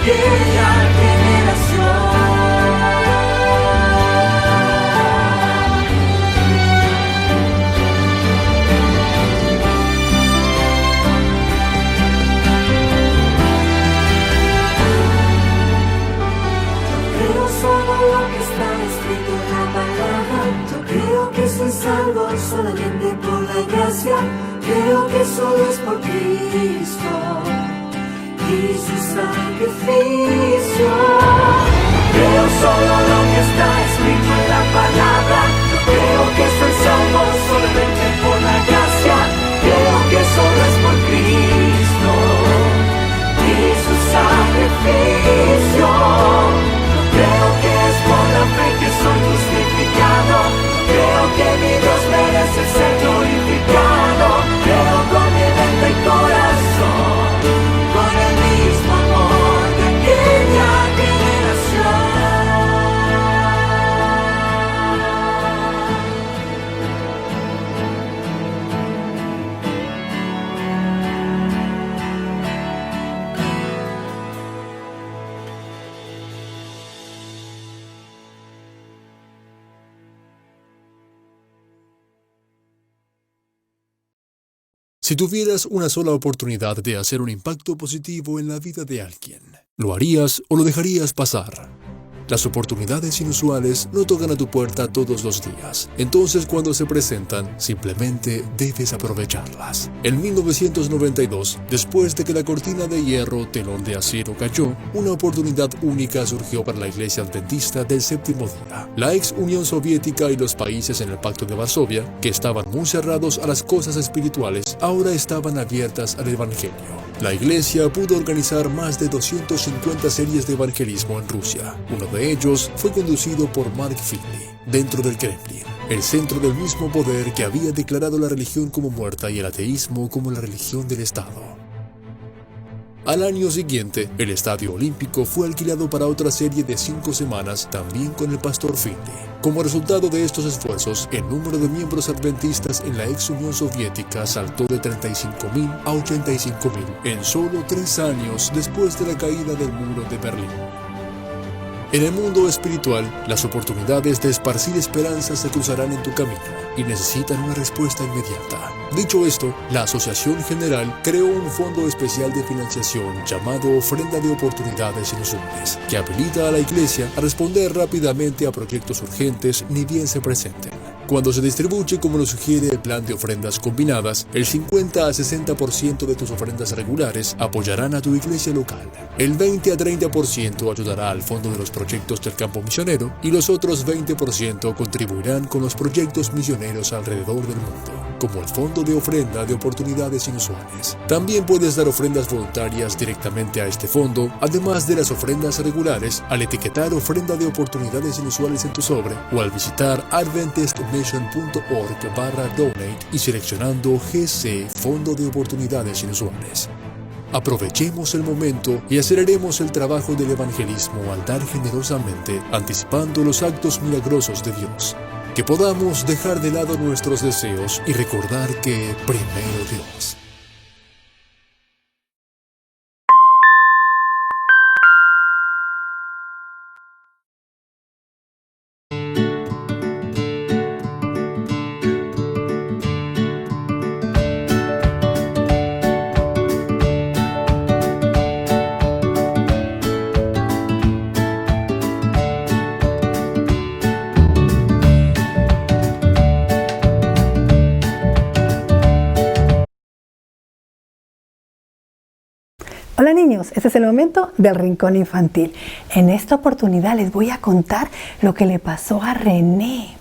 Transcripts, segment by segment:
aquella generación. salvo solamente por la gracia. Creo que solo es por Cristo y su sacrificio. Creo solo lo que está escrito en la palabra. No creo que soy salvo solamente por la gracia. Creo que solo es por Cristo y su sacrificio. No creo que es por la fe que soy justificado. No creo que mi Dios merece ser glorificado. Creo con mi mente y corazón, con el mismo amor de aquella generación. Si tuvieras una sola oportunidad de hacer un impacto positivo en la vida de alguien, ¿lo harías o lo dejarías pasar? Las oportunidades inusuales no tocan a tu puerta todos los días. Entonces, cuando se presentan, simplemente debes aprovecharlas. En 1992, después de que la cortina de hierro, telón de acero cayó, una oportunidad única surgió para la Iglesia Adventista del Séptimo Día. La ex Unión Soviética y los países en el Pacto de Varsovia, que estaban muy cerrados a las cosas espirituales, ahora estaban abiertas al Evangelio. La Iglesia pudo organizar más de 250 series de evangelismo en Rusia. Uno de ellos fue conducido por Mark Finney, dentro del Kremlin, el centro del mismo poder que había declarado la religión como muerta y el ateísmo como la religión del Estado. Al año siguiente, el Estadio Olímpico fue alquilado para otra serie de 5 semanas, también con el pastor Finney. Como resultado de estos esfuerzos, el número de miembros adventistas en la ex Unión Soviética saltó de 35.000 a 85.000 en solo 3 años después de la caída del muro de Berlín. En el mundo espiritual, las oportunidades de esparcir esperanza se cruzarán en tu camino y necesitan una respuesta inmediata. Dicho esto, la Asociación General creó un fondo especial de financiación llamado Ofrenda de Oportunidades Inusuales, que habilita a la Iglesia a responder rápidamente a proyectos urgentes ni bien se presenten. Cuando se distribuye como lo sugiere el plan de ofrendas combinadas, el 50 a 60% de tus ofrendas regulares apoyarán a tu iglesia local. El 20 a 30% ayudará al fondo de los proyectos del campo misionero y los otros 20% contribuirán con los proyectos misioneros alrededor del mundo, como el Fondo de Ofrenda de Oportunidades Inusuales. También puedes dar ofrendas voluntarias directamente a este fondo, además de las ofrendas regulares, al etiquetar Ofrenda de Oportunidades Inusuales en tu sobre o al visitar adventistmission.org/donate y seleccionando GC Fondo de Oportunidades Inusuales. Aprovechemos el momento y aceleremos el trabajo del evangelismo al dar generosamente, anticipando los actos milagrosos de Dios. Que podamos dejar de lado nuestros deseos y recordar que primero Dios. Hola niños, este es el momento del Rincón Infantil. En esta oportunidad les voy a contar lo que le pasó a René.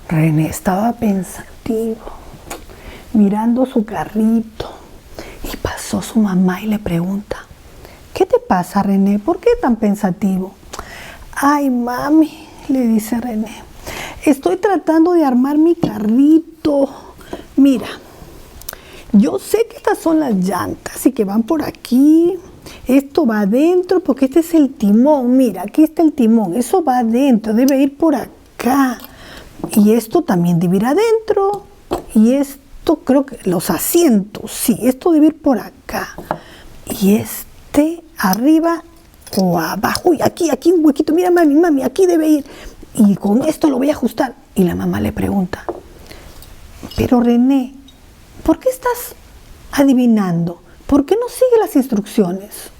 René estaba pensativo, mirando su carrito, y pasó su mamá y le pregunta: ¿qué te pasa, René? ¿Por qué tan pensativo? Ay, mami, le dice René, estoy tratando de armar mi carrito. Mira, yo sé que estas son las llantas y que van por aquí. Esto va adentro porque este es el timón. Mira, aquí está el timón. Eso va adentro, debe ir por acá. Y esto también debe ir adentro. Y esto creo que los asientos, sí, esto debe ir por acá. Y este arriba o abajo. Uy, aquí un huequito. Mira, mami, aquí debe ir. Y con esto lo voy a ajustar. Y la mamá le pregunta: pero René, ¿por qué estás adivinando? ¿Por qué no sigue las instrucciones?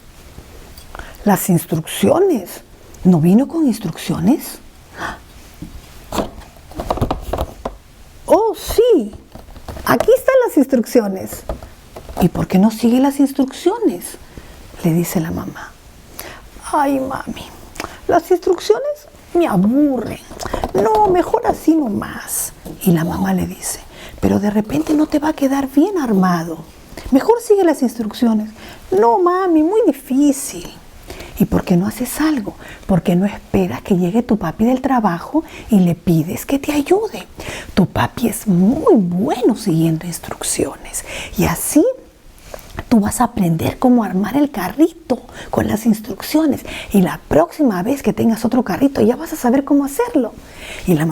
¿Las instrucciones? ¿No vino con instrucciones? Oh, aquí están las instrucciones. ¿Y por qué no sigue las instrucciones?, le dice la mamá. Ay, mami, las instrucciones me aburren. No, mejor así nomás. Y la mamá le dice, pero de repente no te va a quedar bien armado. Mejor sigue las instrucciones. No, mami, muy difícil. ¿Y por qué no haces algo? ¿Por qué no esperas que llegue tu papi del trabajo y le pides que te ayude? Tu papi es muy bueno siguiendo instrucciones. Y así tú vas a aprender cómo armar el carrito con las instrucciones. Y la próxima vez que tengas otro carrito ya vas a saber cómo hacerlo. Y la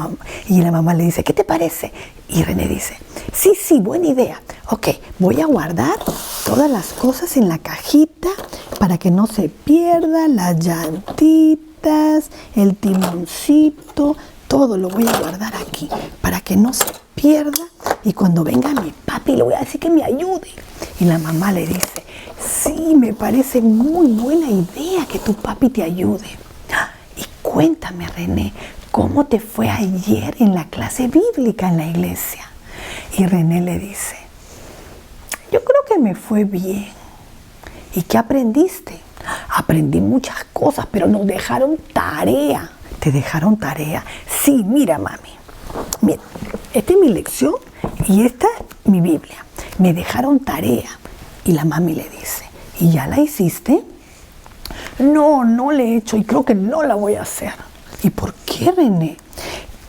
mamá le dice, ¿qué te parece? Y René dice, sí, buena idea. Ok, voy a guardar todas las cosas en la cajita para que no se pierdan las llantitas, el timoncito, todo lo voy a guardar aquí para que no se pierda. Y cuando venga mi papi le voy a decir que me ayude. Y la mamá le dice, sí, me parece muy buena idea que tu papi te ayude. Y cuéntame, René, ¿cómo te fue ayer en la clase bíblica en la iglesia? Y René le dice, yo creo que me fue bien. ¿Y qué aprendiste? Aprendí muchas cosas, pero nos dejaron tarea. ¿Te dejaron tarea? Sí, mira, mami. Mira, esta es mi lección y esta es mi Biblia. Me dejaron tarea. Y la mami le dice, ¿y ya la hiciste? No la he hecho y creo que no la voy a hacer. ¿Y por qué, René?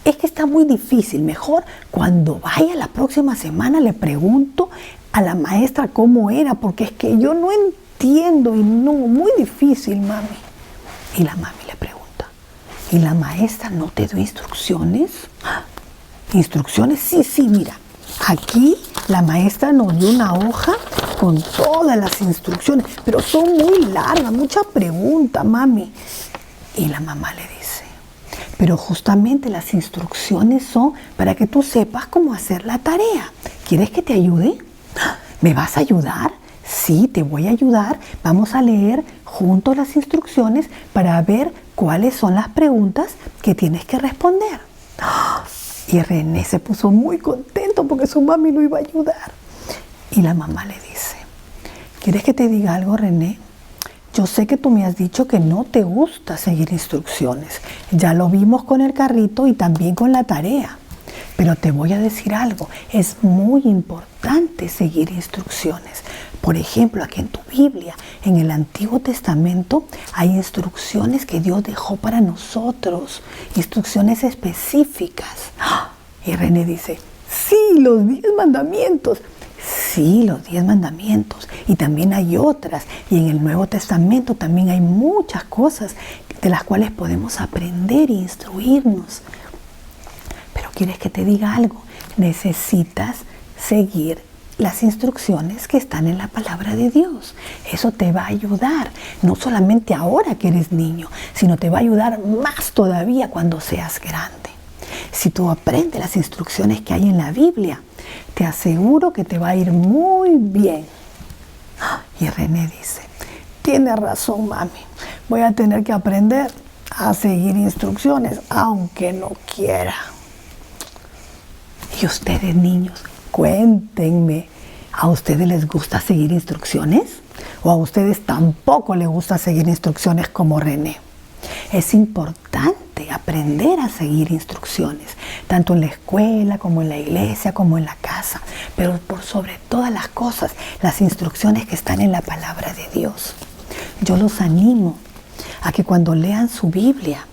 Es que está muy difícil. Mejor cuando vaya la próxima semana le pregunto a la maestra cómo era, porque es que yo no entiendo y no, muy difícil, mami. Y la mami le pregunta, ¿y la maestra no te dio instrucciones? ¿Instrucciones? Sí, mira. Aquí la maestra nos dio una hoja con todas las instrucciones, pero son muy largas, mucha pregunta, mami. Y la mamá le dice, pero justamente las instrucciones son para que tú sepas cómo hacer la tarea. ¿Quieres que te ayude? ¿Me vas a ayudar? Sí, te voy a ayudar. Vamos a leer juntos las instrucciones para ver cuáles son las preguntas que tienes que responder. Y René se puso muy contento porque su mami lo iba a ayudar. Y la mamá le dice, ¿quieres que te diga algo, René? Yo sé que tú me has dicho que no te gusta seguir instrucciones. Ya lo vimos con el carrito y también con la tarea. Pero te voy a decir algo, es muy importante seguir instrucciones. Por ejemplo, aquí en tu Biblia, en el Antiguo Testamento, hay instrucciones que Dios dejó para nosotros, instrucciones específicas. Y René dice, sí, los 10 mandamientos. Sí, los 10 mandamientos. Y también hay otras. Y en el Nuevo Testamento también hay muchas cosas de las cuales podemos aprender e instruirnos. Pero ¿quieres que te diga algo? Necesitas seguir las instrucciones que están en la palabra de Dios. Eso te va a ayudar, no solamente ahora que eres niño, sino te va a ayudar más todavía cuando seas grande. Si tú aprendes las instrucciones que hay en la Biblia, te aseguro que te va a ir muy bien. Y René dice, tienes razón, mami, voy a tener que aprender a seguir instrucciones, aunque no quiera. Y ustedes, niños, cuéntenme, ¿a ustedes les gusta seguir instrucciones? ¿O a ustedes tampoco les gusta seguir instrucciones como René? Es importante aprender a seguir instrucciones, tanto en la escuela, como en la iglesia, como en la casa. Pero por sobre todas las cosas, las instrucciones que están en la palabra de Dios. Yo los animo a que cuando lean su Biblia,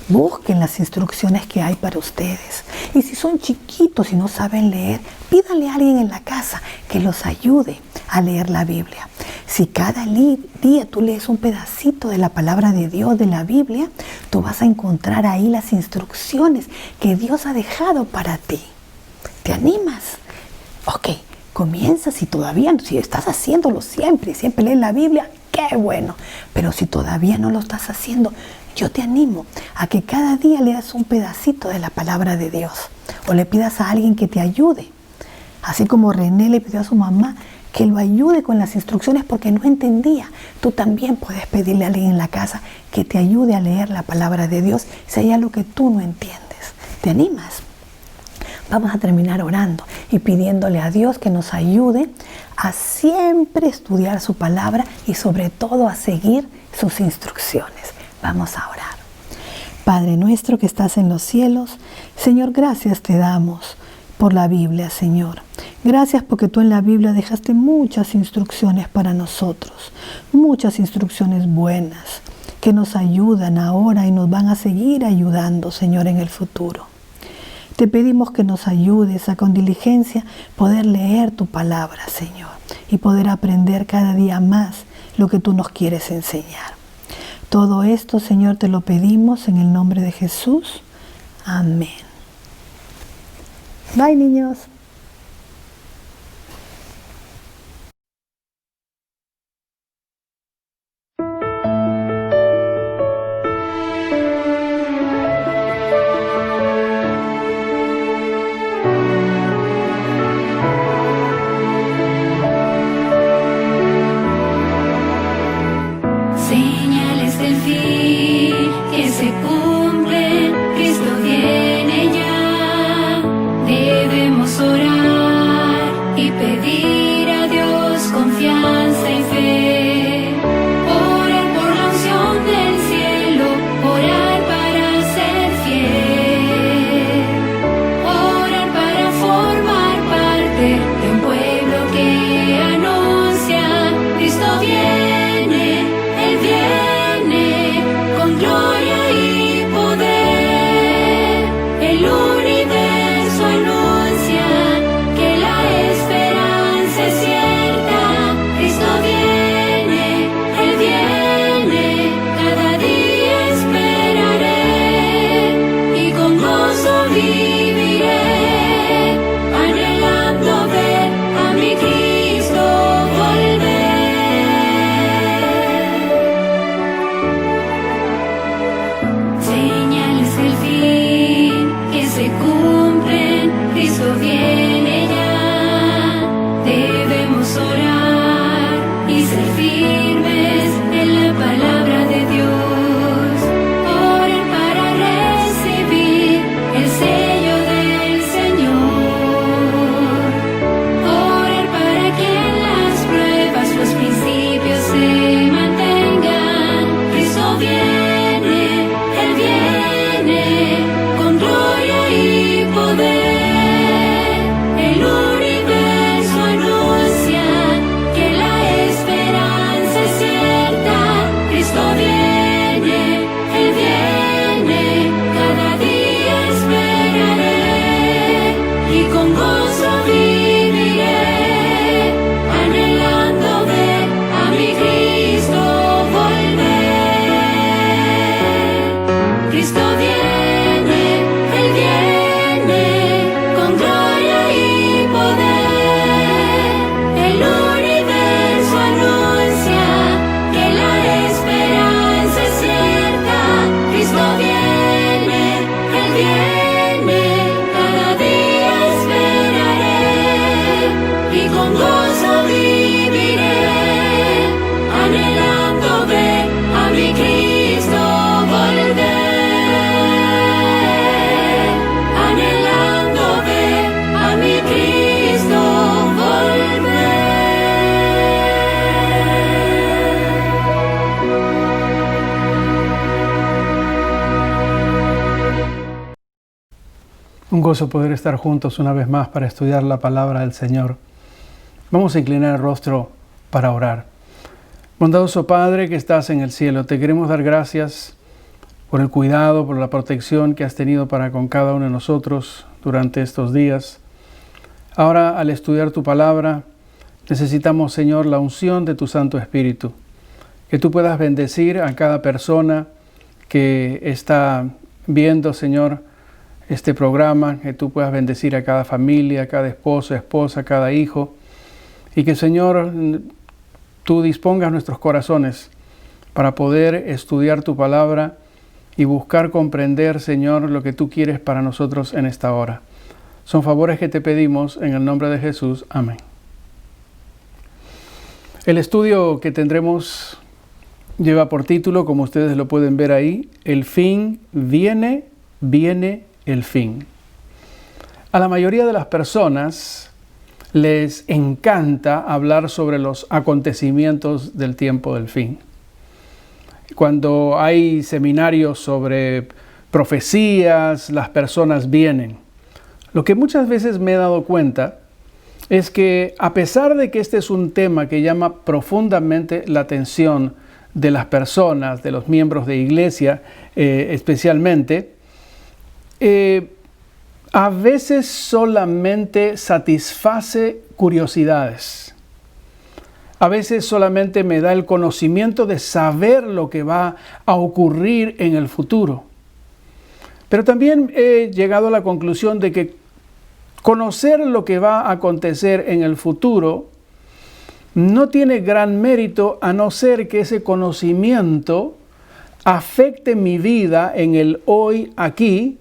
busquen las instrucciones que hay para ustedes. Y si son chiquitos y no saben leer, pídanle a alguien en la casa que los ayude a leer la Biblia. Si cada día tú lees un pedacito de la palabra de Dios, de la Biblia, tú vas a encontrar ahí las instrucciones que Dios ha dejado para ti. ¿Te animas? Ok, comienza. Si estás haciéndolo siempre lees la Biblia, qué bueno. Pero si todavía no lo estás haciendo, yo te animo a que cada día leas un pedacito de la palabra de Dios o le pidas a alguien que te ayude. Así como René le pidió a su mamá que lo ayude con las instrucciones porque no entendía. Tú también puedes pedirle a alguien en la casa que te ayude a leer la palabra de Dios si hay algo que tú no entiendes. ¿Te animas? Vamos a terminar orando y pidiéndole a Dios que nos ayude a siempre estudiar su palabra y sobre todo a seguir sus instrucciones. Vamos a orar. Padre nuestro que estás en los cielos, Señor, gracias te damos por la Biblia, Señor. Gracias porque tú en la Biblia dejaste muchas instrucciones para nosotros, muchas instrucciones buenas que nos ayudan ahora y nos van a seguir ayudando, Señor, en el futuro. Te pedimos que nos ayudes a con diligencia poder leer tu palabra, Señor, y poder aprender cada día más lo que tú nos quieres enseñar. Todo esto, Señor, te lo pedimos en el nombre de Jesús. Amén. Bye, niños. Señales del fin que se cumplen, Cristo viene ya. Debemos orar y pedir a Dios confianza y fe. Orar por la unción del cielo, orar para ser fiel. Orar para formar parte de un pueblo que anuncia: Cristo viene, Él viene con gloria y poder. El universo anuncia que la esperanza es cierta. Cristo viene, Él viene, cada día esperaré y con gozo viviré, anhelando ver a mi Cristo volver. Señales del fin que se cumplen, Cristo viene ya. Debemos orar y ser firmes en la palabra de Dios. Orar para recibir el sello del Señor. Orar para que en las pruebas los principios se mantengan. Cristo viene, Él viene con gloria y poder. El universo anuncia que la esperanza es cierta. Cristo viene, Él viene, cada día esperaré y con gozo viviré, anhelando ver a mi Cristo volver. Cristo viene, Él viene con gloria y poder. El universo anuncia que la esperanza es cierta. Cristo viene, Él viene, cada día esperaré y con gozo viviré, anhelando ver a mi Cristo volver. Anhelando ver a mi Cristo volver. Un gozo poder estar juntos una vez más para estudiar la palabra del Señor. Vamos a inclinar el rostro para orar. Bondadoso Padre que estás en el cielo, te queremos dar gracias por el cuidado, por la protección que has tenido para con cada uno de nosotros durante estos días. Ahora, al estudiar tu palabra, necesitamos, Señor, la unción de tu Santo Espíritu. Que tú puedas bendecir a cada persona que está viendo, Señor, este programa. Que tú puedas bendecir a cada familia, a cada esposo, esposa, a cada hijo. Y que, Señor, tú dispongas nuestros corazones para poder estudiar tu palabra y buscar comprender, Señor, lo que tú quieres para nosotros en esta hora. Son favores que te pedimos en el nombre de Jesús. Amén. El estudio que tendremos lleva por título, como ustedes lo pueden ver ahí, El fin viene, viene el fin. A la mayoría de las personas les encanta hablar sobre los acontecimientos del tiempo del fin. Cuando hay seminarios sobre profecías, las personas vienen. Lo que muchas veces me he dado cuenta es que, a pesar de que este es un tema que llama profundamente la atención de las personas, de los miembros de iglesia especialmente, a veces solamente satisface curiosidades. A veces solamente me da el conocimiento de saber lo que va a ocurrir en el futuro. Pero también he llegado a la conclusión de que conocer lo que va a acontecer en el futuro no tiene gran mérito, a no ser que ese conocimiento afecte mi vida en el hoy, aquí,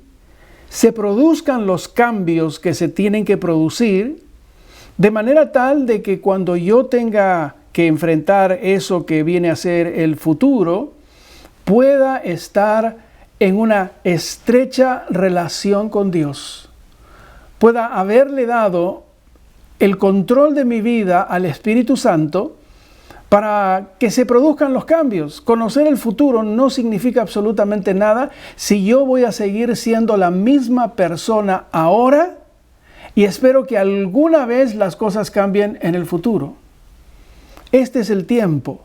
se produzcan los cambios que se tienen que producir, de manera tal de que cuando yo tenga que enfrentar eso que viene a ser el futuro, pueda estar en una estrecha relación con Dios. Pueda haberle dado el control de mi vida al Espíritu Santo para que se produzcan los cambios. Conocer el futuro no significa absolutamente nada si yo voy a seguir siendo la misma persona ahora y espero que alguna vez las cosas cambien en el futuro. Este es el tiempo.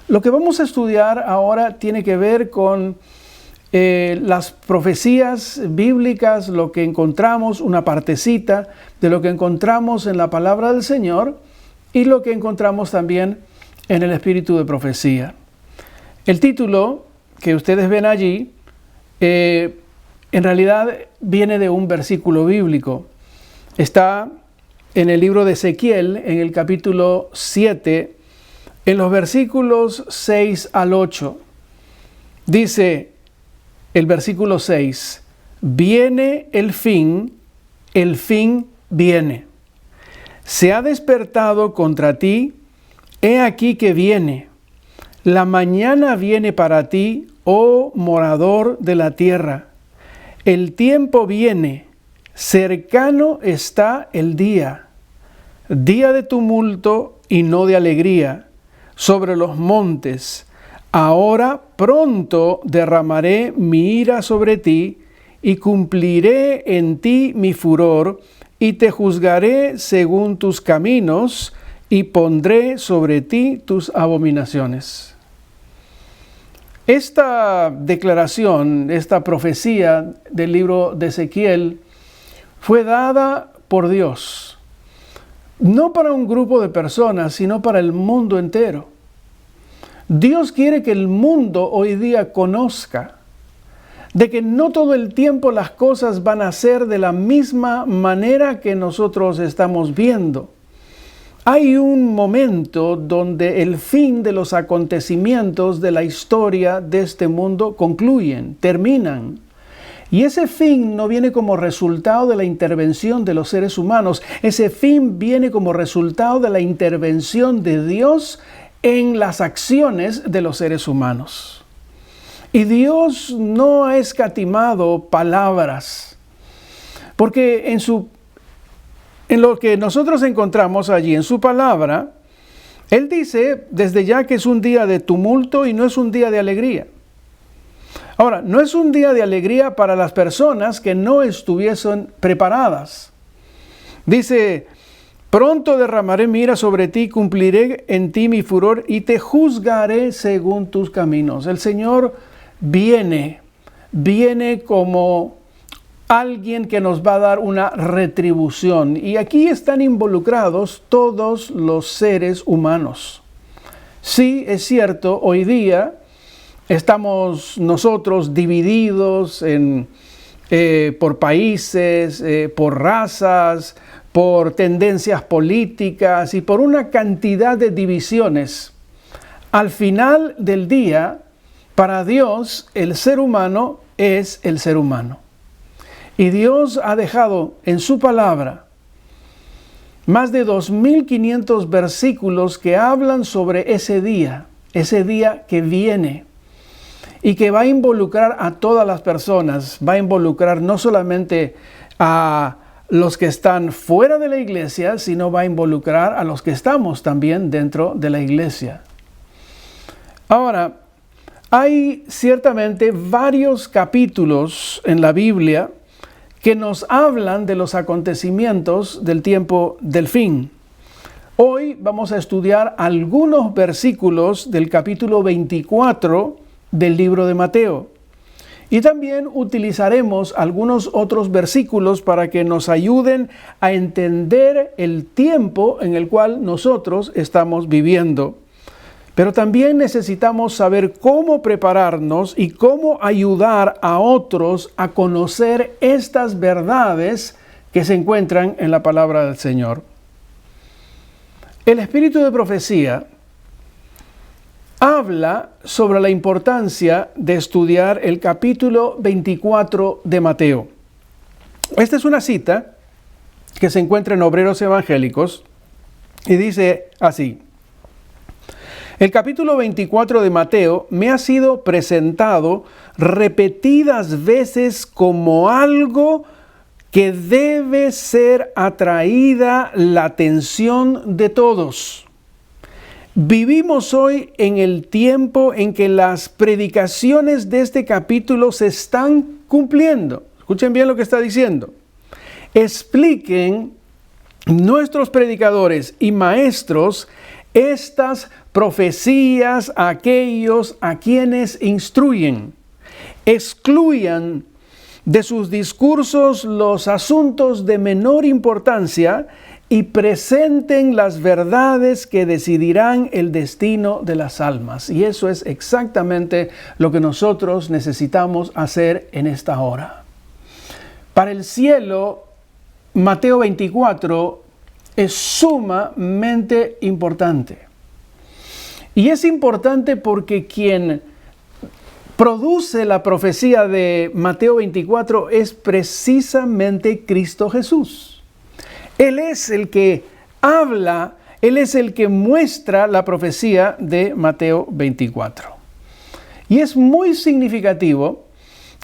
Lo que vamos a estudiar ahora tiene que ver con las profecías bíblicas, lo que encontramos, una partecita de lo que encontramos en la palabra del Señor y lo que encontramos también en el espíritu de profecía. El título que ustedes ven allí en realidad viene de un versículo bíblico. Está en el libro de Ezequiel, en el capítulo 7, en los versículos 6 al 8. Dice el versículo 6, viene el fin viene. Se ha despertado contra ti, he aquí que viene. La mañana viene para ti, oh morador de la tierra. El tiempo viene, cercano está el día. Día de tumulto y no de alegría, sobre los montes. Ahora pronto derramaré mi ira sobre ti y cumpliré en ti mi furor y te juzgaré según tus caminos y pondré sobre ti tus abominaciones. Esta declaración, esta profecía del libro de Ezequiel fue dada por Dios, no para un grupo de personas, sino para el mundo entero. Dios quiere que el mundo hoy día conozca de que no todo el tiempo las cosas van a ser de la misma manera que nosotros estamos viendo. Hay un momento donde el fin de los acontecimientos de la historia de este mundo concluyen, terminan. Y ese fin no viene como resultado de la intervención de los seres humanos. Ese fin viene como resultado de la intervención de Dios en las acciones de los seres humanos. Y Dios no ha escatimado palabras, porque en lo que nosotros encontramos allí en su palabra, Él dice desde ya que es un día de tumulto y no es un día de alegría. Ahora, no es un día de alegría para las personas que no estuviesen preparadas. Dice, pronto derramaré mi ira sobre ti, cumpliré en ti mi furor y te juzgaré según tus caminos. El Señor viene como alguien que nos va a dar una retribución. Y aquí están involucrados todos los seres humanos. Sí, es cierto, hoy día estamos nosotros divididos por países, por razas, por tendencias políticas y por una cantidad de divisiones. Al final del día, para Dios, el ser humano es el ser humano. Y Dios ha dejado en su palabra más de 2.500 versículos que hablan sobre ese día que viene y que va a involucrar a todas las personas, va a involucrar no solamente a los que están fuera de la iglesia, sino va a involucrar a los que estamos también dentro de la iglesia. Ahora, hay ciertamente varios capítulos en la Biblia que nos hablan de los acontecimientos del tiempo del fin. Hoy vamos a estudiar algunos versículos del capítulo 24 del libro de Mateo. Y también utilizaremos algunos otros versículos para que nos ayuden a entender el tiempo en el cual nosotros estamos viviendo. Pero también necesitamos saber cómo prepararnos y cómo ayudar a otros a conocer estas verdades que se encuentran en la palabra del Señor. El espíritu de profecía habla sobre la importancia de estudiar el capítulo 24 de Mateo. Esta es una cita que se encuentra en Obreros Evangélicos y dice así: el capítulo 24 de Mateo me ha sido presentado repetidas veces como algo que debe ser atraída la atención de todos. Vivimos hoy en el tiempo en que las predicaciones de este capítulo se están cumpliendo. Escuchen bien lo que está diciendo. Expliquen nuestros predicadores y maestros estas profecías a aquellos a quienes instruyen. Excluyan de sus discursos los asuntos de menor importancia y presenten las verdades que decidirán el destino de las almas. Y eso es exactamente lo que nosotros necesitamos hacer en esta hora. Para el cielo, Mateo 24 es sumamente importante. Y es importante porque quien produce la profecía de Mateo 24 es precisamente Cristo Jesús. Él es el que habla, Él es el que muestra la profecía de Mateo 24. Y es muy significativo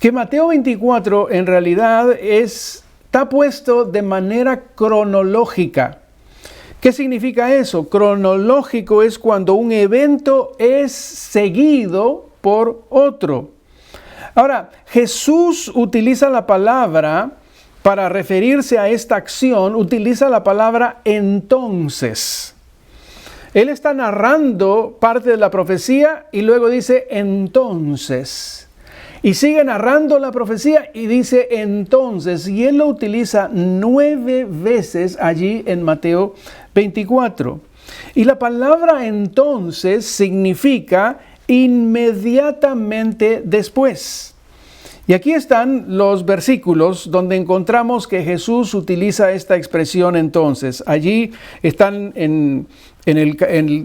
que Mateo 24 en realidad está puesto de manera cronológica. ¿Qué significa eso? Cronológico es cuando un evento es seguido por otro. Ahora, Jesús utiliza la palabra para referirse a esta acción, utiliza la palabra entonces. Él está narrando parte de la profecía y luego dice entonces. Y sigue narrando la profecía y dice entonces. Y él lo utiliza 9 veces allí en Mateo 24. Y la palabra entonces significa inmediatamente después. Y aquí están los versículos donde encontramos que Jesús utiliza esta expresión entonces. Allí están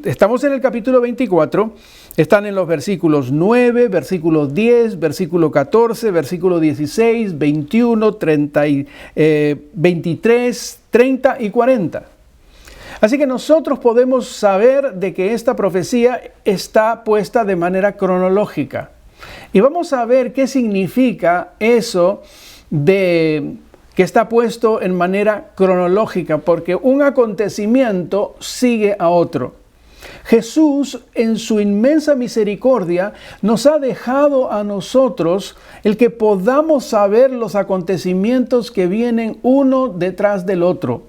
estamos en el capítulo 24, están en los versículos 9, versículo 10, versículo 14, versículo 16, 21, 30, 23, 30 y 40. Así que nosotros podemos saber de que esta profecía está puesta de manera cronológica. Y vamos a ver qué significa eso de que está puesto en manera cronológica, porque un acontecimiento sigue a otro. Jesús, en su inmensa misericordia, nos ha dejado a nosotros el que podamos saber los acontecimientos que vienen uno detrás del otro.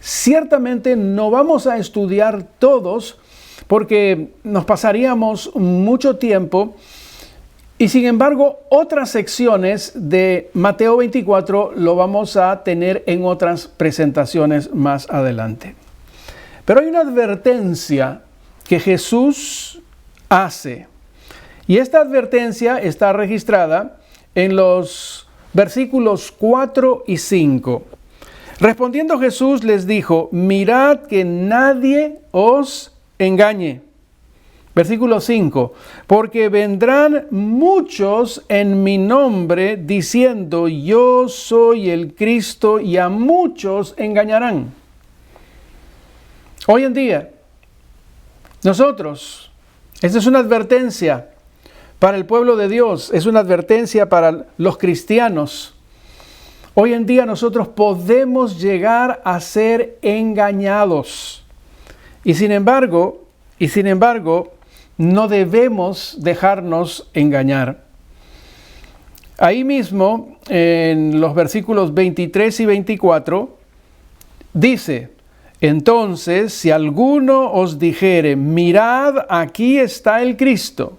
Ciertamente no vamos a estudiar todos, porque nos pasaríamos mucho tiempo. Y sin embargo, otras secciones de Mateo 24 lo vamos a tener en otras presentaciones más adelante. Pero hay una advertencia que Jesús hace. Y esta advertencia está registrada en los versículos 4 y 5. Respondiendo Jesús les dijo: mirad que nadie os engañe. Versículo 5, porque vendrán muchos en mi nombre diciendo yo soy el Cristo y a muchos engañarán. Hoy en día, nosotros, esta es una advertencia para el pueblo de Dios, es una advertencia para los cristianos. Hoy en día nosotros podemos llegar a ser engañados. Y sin embargo, no debemos dejarnos engañar. Ahí mismo, en los versículos 23 y 24, dice: entonces, si alguno os dijere, mirad, aquí está el Cristo,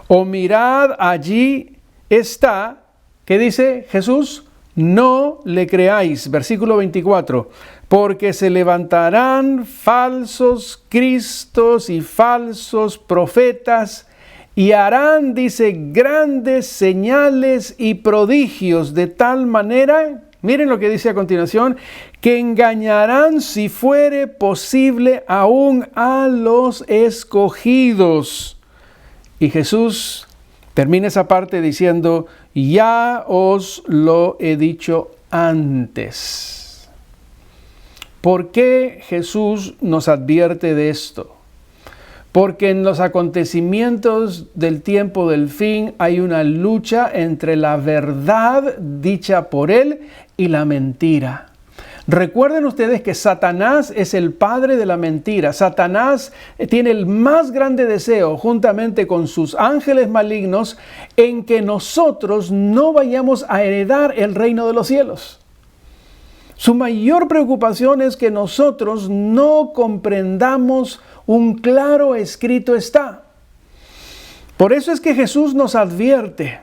o mirad, allí está, ¿qué dice Jesús? No le creáis. Versículo 24. Porque se levantarán falsos cristos y falsos profetas y harán, dice, grandes señales y prodigios de tal manera, miren lo que dice a continuación, que engañarán, si fuere posible, aún a los escogidos. Y Jesús termina esa parte diciendo: ya os lo he dicho antes. ¿Por qué Jesús nos advierte de esto? Porque en los acontecimientos del tiempo del fin hay una lucha entre la verdad dicha por Él y la mentira. Recuerden ustedes que Satanás es el padre de la mentira. Satanás tiene el más grande deseo, juntamente con sus ángeles malignos, en que nosotros no vayamos a heredar el reino de los cielos. Su mayor preocupación es que nosotros no comprendamos un claro escrito está. Por eso es que Jesús nos advierte: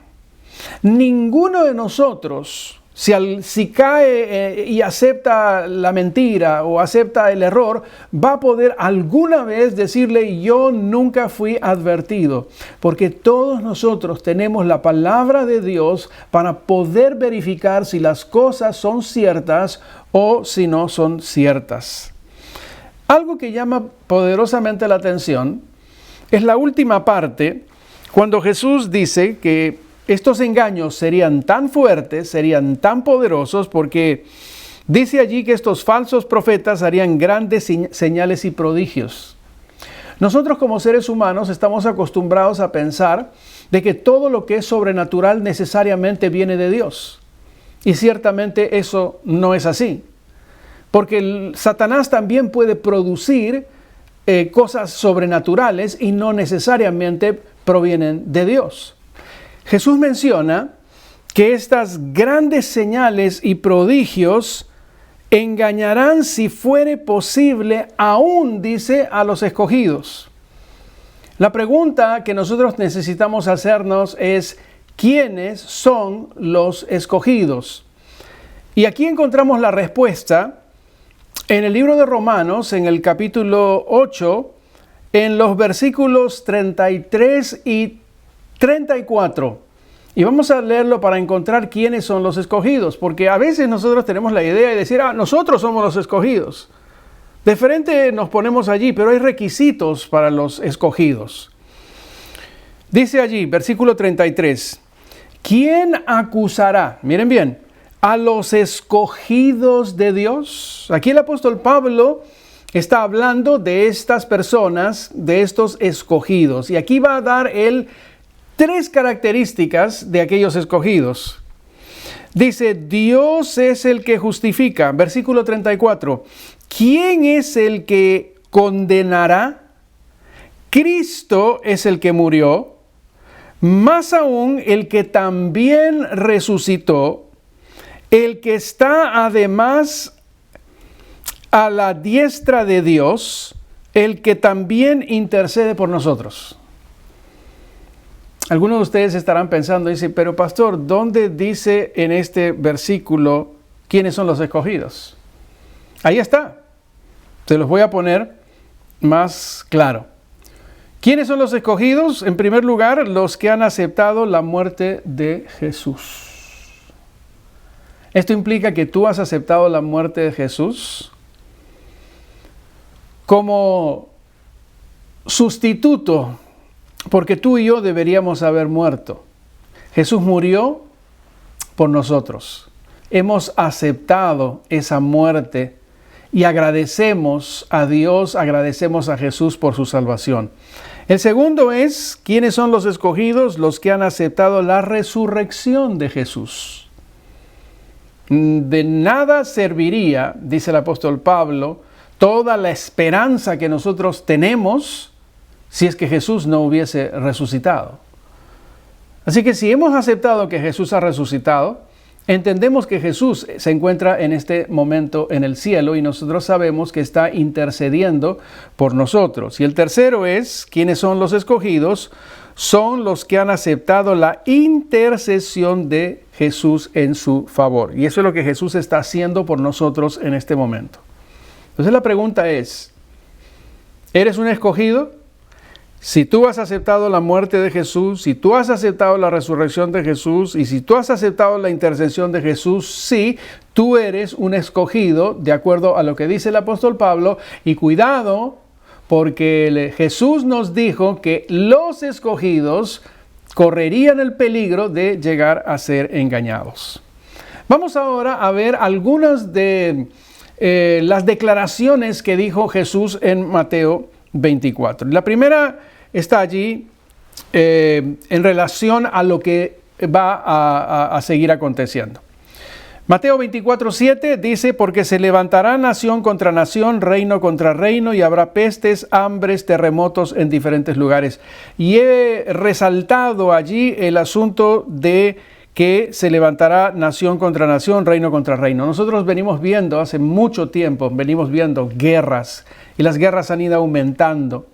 ninguno de nosotros, si cae y acepta la mentira o acepta el error, va a poder alguna vez decirle: yo nunca fui advertido. Porque todos nosotros tenemos la palabra de Dios para poder verificar si las cosas son ciertas o si no son ciertas. Algo que llama poderosamente la atención es la última parte, cuando Jesús dice que estos engaños serían tan fuertes, serían tan poderosos, porque dice allí que estos falsos profetas harían grandes señales y prodigios. Nosotros como seres humanos estamos acostumbrados a pensar de que todo lo que es sobrenatural necesariamente viene de Dios. Y ciertamente eso no es así. Porque Satanás también puede producir cosas sobrenaturales y no necesariamente provienen de Dios. Jesús menciona que estas grandes señales y prodigios engañarán, si fuere posible, aún, dice, a los escogidos. La pregunta que nosotros necesitamos hacernos es: ¿quiénes son los escogidos? Y aquí encontramos la respuesta en el libro de Romanos, en el capítulo 8, en los versículos 33 y 34. Y vamos a leerlo para encontrar quiénes son los escogidos, porque a veces nosotros tenemos la idea de decir: nosotros somos los escogidos. De frente nos ponemos allí, pero hay requisitos para los escogidos. Dice allí, versículo 33, ¿quién acusará? Miren bien, a los escogidos de Dios. Aquí el apóstol Pablo está hablando de estas personas, de estos escogidos. Y aquí va a dar él 3 características de aquellos escogidos. Dice: Dios es el que justifica. Versículo 34. ¿Quién es el que condenará? Cristo es el que murió, más aún el que también resucitó, el que está además a la diestra de Dios, el que también intercede por nosotros. Algunos de ustedes estarán pensando, dice: pero pastor, ¿dónde dice en este versículo quiénes son los escogidos? Ahí está. Se los voy a poner más claro. ¿Quiénes son los escogidos? En primer lugar, los que han aceptado la muerte de Jesús. Esto implica que tú has aceptado la muerte de Jesús como sustituto, porque tú y yo deberíamos haber muerto. Jesús murió por nosotros. Hemos aceptado esa muerte y agradecemos a Dios, agradecemos a Jesús por su salvación. El segundo es, ¿quiénes son los escogidos? Los que han aceptado la resurrección de Jesús. De nada serviría, dice el apóstol Pablo, toda la esperanza que nosotros tenemos si es que Jesús no hubiese resucitado. Así que si hemos aceptado que Jesús ha resucitado, entendemos que Jesús se encuentra en este momento en el cielo y nosotros sabemos que está intercediendo por nosotros. Y el tercero es, ¿quiénes son los escogidos? Son los que han aceptado la intercesión de Jesús en su favor. Y eso es lo que Jesús está haciendo por nosotros en este momento. Entonces la pregunta es, ¿eres un escogido? Si tú has aceptado la muerte de Jesús, si tú has aceptado la resurrección de Jesús y si tú has aceptado la intercesión de Jesús, sí, tú eres un escogido, de acuerdo a lo que dice el apóstol Pablo. Y cuidado, porque Jesús nos dijo que los escogidos correrían el peligro de llegar a ser engañados. Vamos ahora a ver algunas de las declaraciones que dijo Jesús en Mateo 24. La primera está allí en relación a lo que va a seguir aconteciendo. Mateo 24:7 dice, porque se levantará nación contra nación, reino contra reino, y habrá pestes, hambres, terremotos en diferentes lugares. Y he resaltado allí el asunto de que se levantará nación contra nación, reino contra reino. Nosotros venimos viendo hace mucho tiempo, guerras, y las guerras han ido aumentando.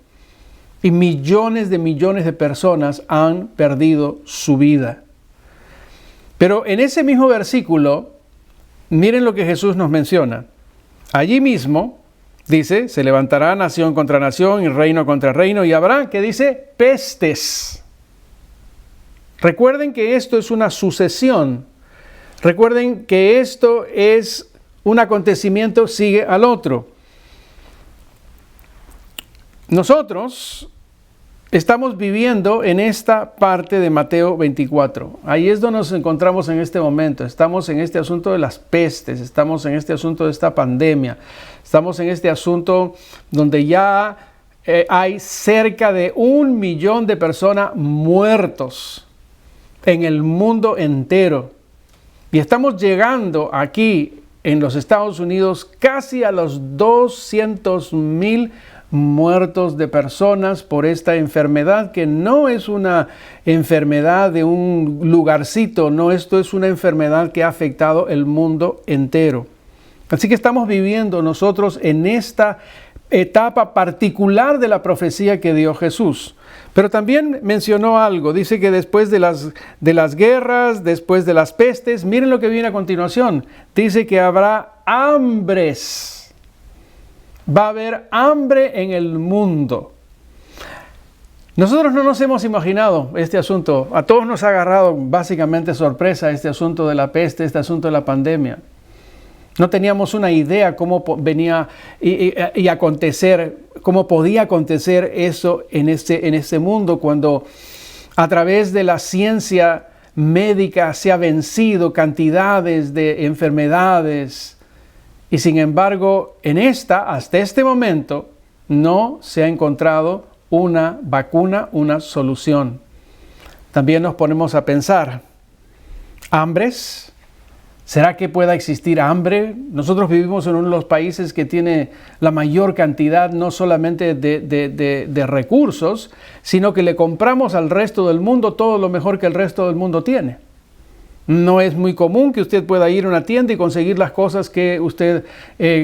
Y millones de personas han perdido su vida. Pero en ese mismo versículo, miren lo que Jesús nos menciona. Allí mismo, dice, se levantará nación contra nación y reino contra reino, y habrá, ¿qué dice? Pestes. Recuerden que esto es una sucesión. Recuerden que esto es un acontecimiento, sigue al otro. Nosotros estamos viviendo en esta parte de Mateo 24. Ahí es donde nos encontramos en este momento. Estamos en este asunto de las pestes, estamos en este asunto de esta pandemia, estamos en este asunto donde ya hay cerca de 1 millón de personas muertos en el mundo entero. Y estamos llegando aquí en los Estados Unidos casi a los 200,000 muertos de personas por esta enfermedad, que no es una enfermedad de un lugarcito, no, esto es una enfermedad que ha afectado el mundo entero. Así que estamos viviendo nosotros en esta etapa particular de la profecía que dio Jesús. Pero también mencionó algo, dice que después de las guerras, después de las pestes, miren lo que viene a continuación, dice que habrá hambres. Va a haber hambre en el mundo. Nosotros no nos hemos imaginado este asunto. A todos nos ha agarrado básicamente sorpresa este asunto de la peste, este asunto de la pandemia. No teníamos una idea cómo venía y acontecer, cómo podía acontecer eso en este mundo, cuando a través de la ciencia médica se ha vencido cantidades de enfermedades. Y sin embargo, hasta este momento, no se ha encontrado una vacuna, una solución. También nos ponemos a pensar, ¿hambres? ¿Será que pueda existir hambre? Nosotros vivimos en uno de los países que tiene la mayor cantidad no solamente de recursos, sino que le compramos al resto del mundo todo lo mejor que el resto del mundo tiene. No es muy común que usted pueda ir a una tienda y conseguir las cosas que usted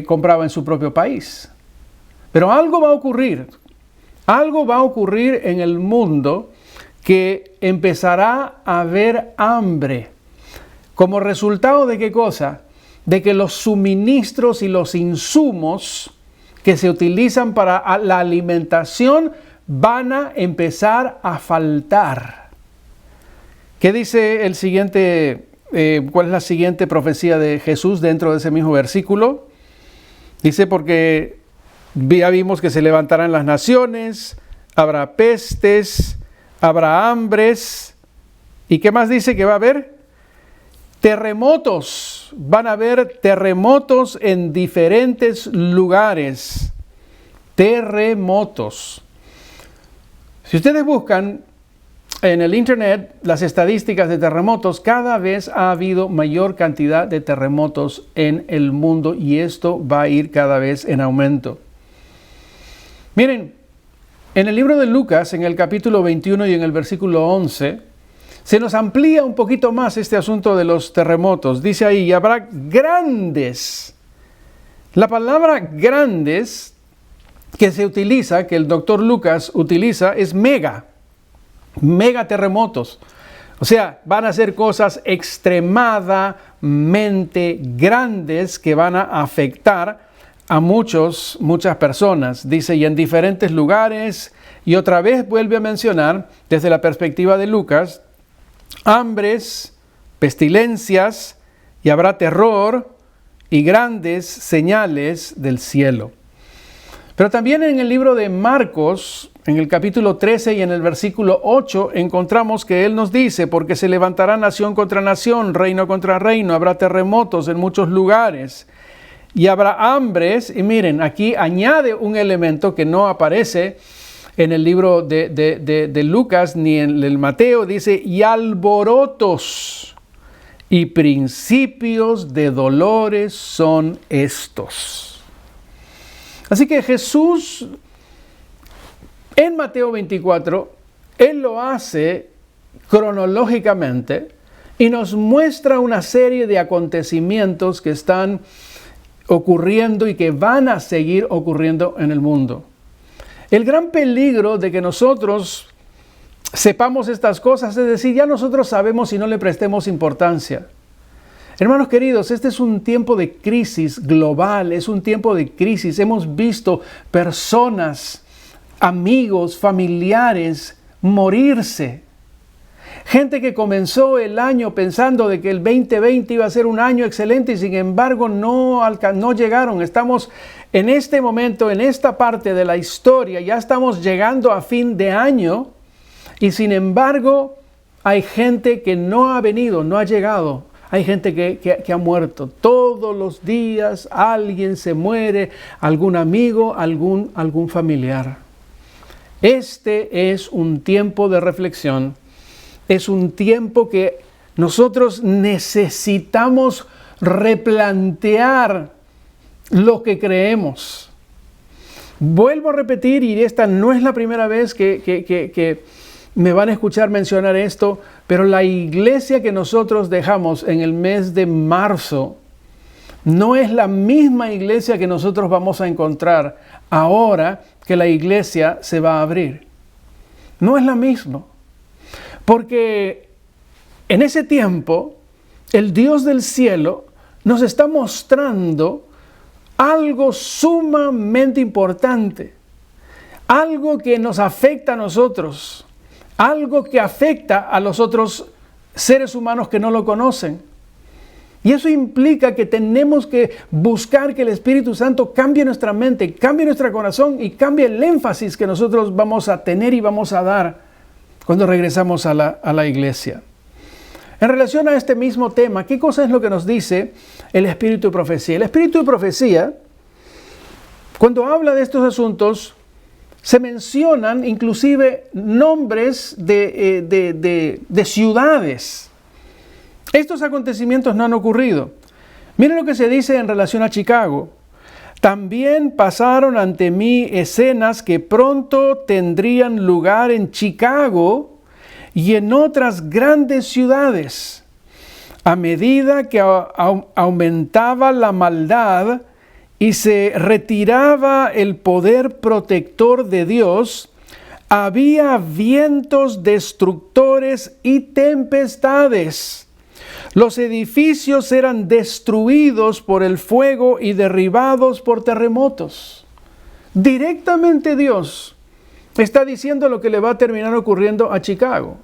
compraba en su propio país. Pero algo va a ocurrir. Algo va a ocurrir en el mundo que empezará a haber hambre. ¿Como resultado de qué cosa? De que los suministros y los insumos que se utilizan para la alimentación van a empezar a faltar. ¿Qué dice el siguiente? ¿Cuál es la siguiente profecía de Jesús dentro de ese mismo versículo? Dice, porque ya vimos que se levantarán las naciones, habrá pestes, habrá hambres. ¿Y qué más dice que va a haber? Terremotos. Van a haber terremotos en diferentes lugares. Terremotos. Si ustedes buscan en el internet las estadísticas de terremotos, cada vez ha habido mayor cantidad de terremotos en el mundo y esto va a ir cada vez en aumento. Miren, en el libro de Lucas, en el capítulo 21 y en el versículo 11, se nos amplía un poquito más este asunto de los terremotos. Dice ahí, y habrá grandes. La palabra grandes que se utiliza, que el doctor Lucas utiliza, es mega terremotos. O sea, van a ser cosas extremadamente grandes que van a afectar a muchas personas. Dice, y en diferentes lugares, y otra vez vuelve a mencionar, desde la perspectiva de Lucas, hambres, pestilencias, y habrá terror y grandes señales del cielo. Pero también en el libro de Marcos, en el capítulo 13 y en el versículo 8, encontramos que Él nos dice, porque se levantará nación contra nación, reino contra reino, habrá terremotos en muchos lugares y habrá hambres. Y miren, aquí añade un elemento que no aparece en el libro de Lucas ni en el Mateo, dice, y alborotos y principios de dolores son estos. Así que Jesús, en Mateo 24, Él lo hace cronológicamente y nos muestra una serie de acontecimientos que están ocurriendo y que van a seguir ocurriendo en el mundo. El gran peligro de que nosotros sepamos estas cosas es decir, ya nosotros sabemos y no le prestemos importancia. Hermanos queridos, este es un tiempo de crisis global, es un tiempo de crisis. Hemos visto personas, amigos, familiares morirse. Gente que comenzó el año pensando de que el 2020 iba a ser un año excelente y sin embargo no llegaron. Estamos en este momento, en esta parte de la historia, ya estamos llegando a fin de año y sin embargo hay gente que no ha venido, no ha llegado. Hay gente que ha muerto. Todos los días alguien se muere, algún amigo, algún familiar. Este es un tiempo de reflexión. Es un tiempo que nosotros necesitamos replantear lo que creemos. Vuelvo a repetir, y esta no es la primera vez que me van a escuchar mencionar esto, pero la iglesia que nosotros dejamos en el mes de marzo no es la misma iglesia que nosotros vamos a encontrar ahora que la iglesia se va a abrir. No es la misma. Porque en ese tiempo, el Dios del cielo nos está mostrando algo sumamente importante, algo que nos afecta a nosotros, algo que afecta a los otros seres humanos que no lo conocen. Y eso implica que tenemos que buscar que el Espíritu Santo cambie nuestra mente, cambie nuestro corazón y cambie el énfasis que nosotros vamos a tener y vamos a dar cuando regresamos a la iglesia. En relación a este mismo tema, ¿qué cosa es lo que nos dice el Espíritu de Profecía? El Espíritu de Profecía, cuando habla de estos asuntos, se mencionan inclusive nombres de ciudades. Estos acontecimientos no han ocurrido. Miren lo que se dice en relación a Chicago. También pasaron ante mí escenas que pronto tendrían lugar en Chicago y en otras grandes ciudades. A medida que aumentaba la maldad y se retiraba el poder protector de Dios, había vientos destructores y tempestades. Los edificios eran destruidos por el fuego y derribados por terremotos. Directamente Dios está diciendo lo que le va a terminar ocurriendo a Chicago.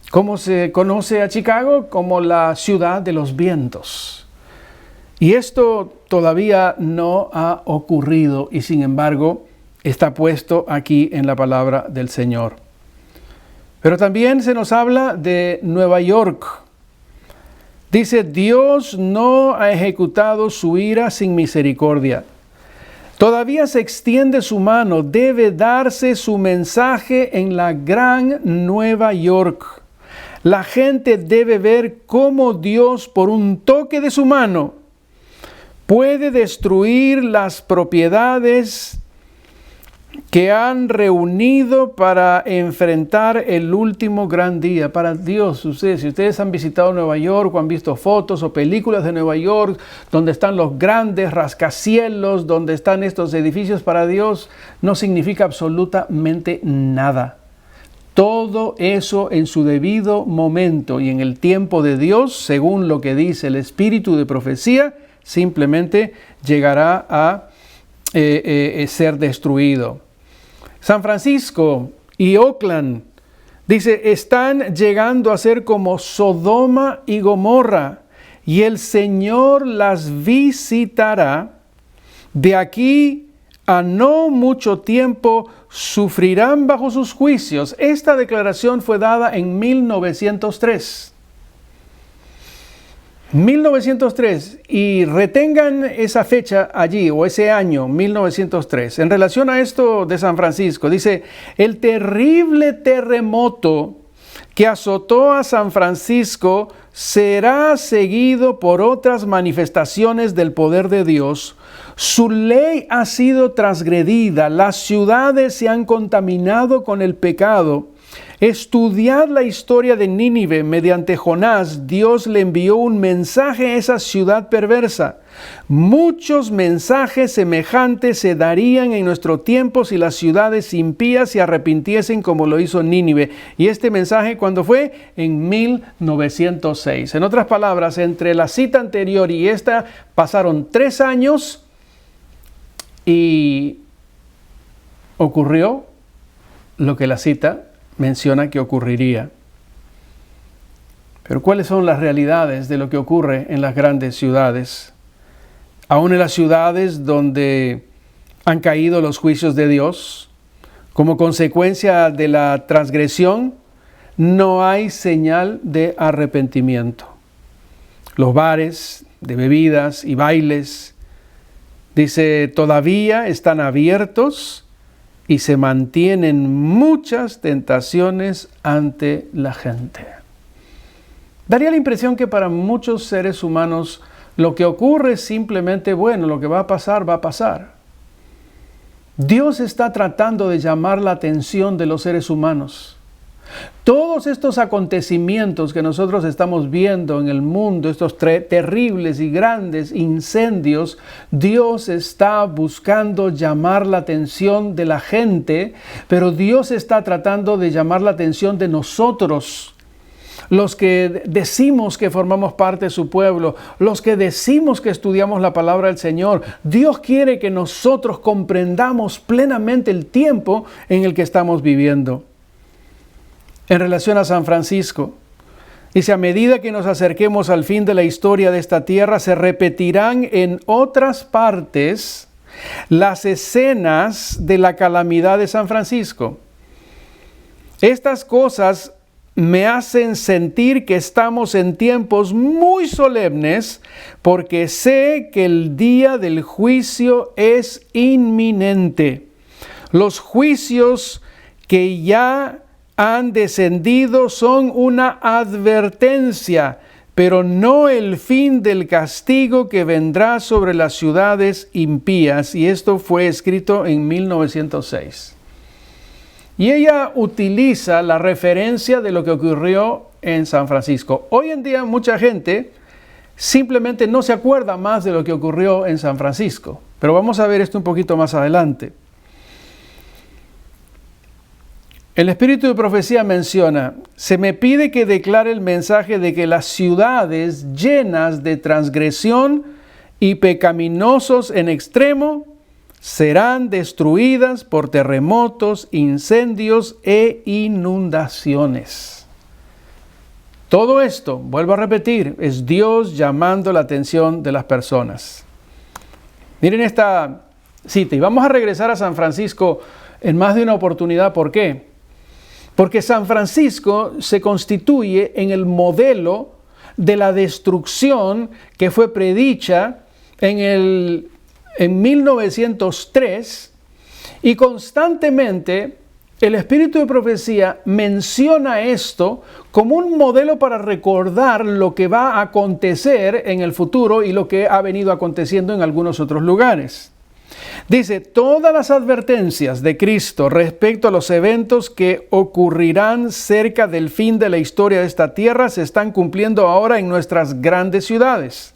¿Cómo se conoce a Chicago? Como la ciudad de los vientos. Y esto todavía no ha ocurrido y sin embargo está puesto aquí en la palabra del Señor. Pero también se nos habla de Nueva York. Dice, Dios no ha ejecutado su ira sin misericordia. Todavía se extiende su mano, debe darse su mensaje en la gran Nueva York. La gente debe ver cómo Dios, por un toque de su mano, puede destruir las propiedades que han reunido para enfrentar el último gran día. Para Dios, si ustedes han visitado Nueva York o han visto fotos o películas de Nueva York, donde están los grandes rascacielos, donde están estos edificios, para Dios no significa absolutamente nada. Todo eso en su debido momento y en el tiempo de Dios, según lo que dice el espíritu de profecía, simplemente llegará a ser destruido. San Francisco y Oakland, dice, están llegando a ser como Sodoma y Gomorra, y el Señor las visitará. De aquí a no mucho tiempo sufrirán bajo sus juicios. Esta declaración fue dada en 1903. 1903, y retengan esa fecha allí, o ese año, 1903. En relación a esto de San Francisco, dice, el terrible terremoto que azotó a San Francisco será seguido por otras manifestaciones del poder de Dios. Su ley ha sido transgredida, las ciudades se han contaminado con el pecado. Estudiad la historia de Nínive. Mediante Jonás, Dios le envió un mensaje a esa ciudad perversa. Muchos mensajes semejantes se darían en nuestro tiempo si las ciudades impías se arrepintiesen como lo hizo Nínive. Y este mensaje, ¿cuándo fue? En 1906. En otras palabras, entre la cita anterior y esta pasaron 3 años y ocurrió lo que la cita menciona que ocurriría. Pero ¿cuáles son las realidades de lo que ocurre en las grandes ciudades? Aún en las ciudades donde han caído los juicios de Dios, como consecuencia de la transgresión, no hay señal de arrepentimiento. Los bares de bebidas y bailes, dice, todavía están abiertos y se mantienen muchas tentaciones ante la gente. Daría la impresión que para muchos seres humanos lo que ocurre es simplemente, bueno, lo que va a pasar, va a pasar. Dios está tratando de llamar la atención de los seres humanos. Todos estos acontecimientos que nosotros estamos viendo en el mundo, estos terribles y grandes incendios, Dios está buscando llamar la atención de la gente, pero Dios está tratando de llamar la atención de nosotros, los que decimos que formamos parte de su pueblo, los que decimos que estudiamos la palabra del Señor. Dios quiere que nosotros comprendamos plenamente el tiempo en el que estamos viviendo. En relación a San Francisco, dice, a medida que nos acerquemos al fin de la historia de esta tierra, se repetirán en otras partes las escenas de la calamidad de San Francisco. Estas cosas me hacen sentir que estamos en tiempos muy solemnes, porque sé que el día del juicio es inminente. Los juicios que ya han descendido son una advertencia, pero no el fin del castigo que vendrá sobre las ciudades impías. Y esto fue escrito en 1906. Y ella utiliza la referencia de lo que ocurrió en San Francisco. Hoy en día mucha gente simplemente no se acuerda más de lo que ocurrió en San Francisco. Pero vamos a ver esto un poquito más adelante. El espíritu de profecía menciona, se me pide que declare el mensaje de que las ciudades llenas de transgresión y pecaminosos en extremo serán destruidas por terremotos, incendios e inundaciones. Todo esto, vuelvo a repetir, es Dios llamando la atención de las personas. Miren esta cita, y vamos a regresar a San Francisco en más de una oportunidad. ¿Por qué? Porque San Francisco se constituye en el modelo de la destrucción que fue predicha en el en 1903 y constantemente el espíritu de profecía menciona esto como un modelo para recordar lo que va a acontecer en el futuro y lo que ha venido aconteciendo en algunos otros lugares. Dice, todas las advertencias de Cristo respecto a los eventos que ocurrirán cerca del fin de la historia de esta tierra se están cumpliendo ahora en nuestras grandes ciudades.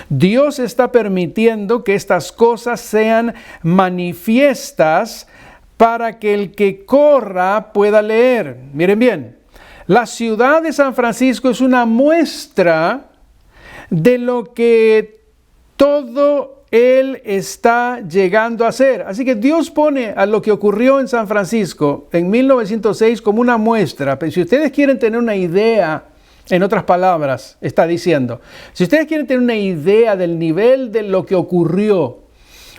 Dios está permitiendo que estas cosas sean manifiestas para que el que corra pueda leer. Miren bien, la ciudad de San Francisco es una muestra de lo que todo Él está llegando a hacer. Así que Dios pone a lo que ocurrió en San Francisco en 1906 como una muestra. Pero si ustedes quieren tener una idea, en otras palabras, está diciendo, si ustedes quieren tener una idea del nivel de lo que ocurrió,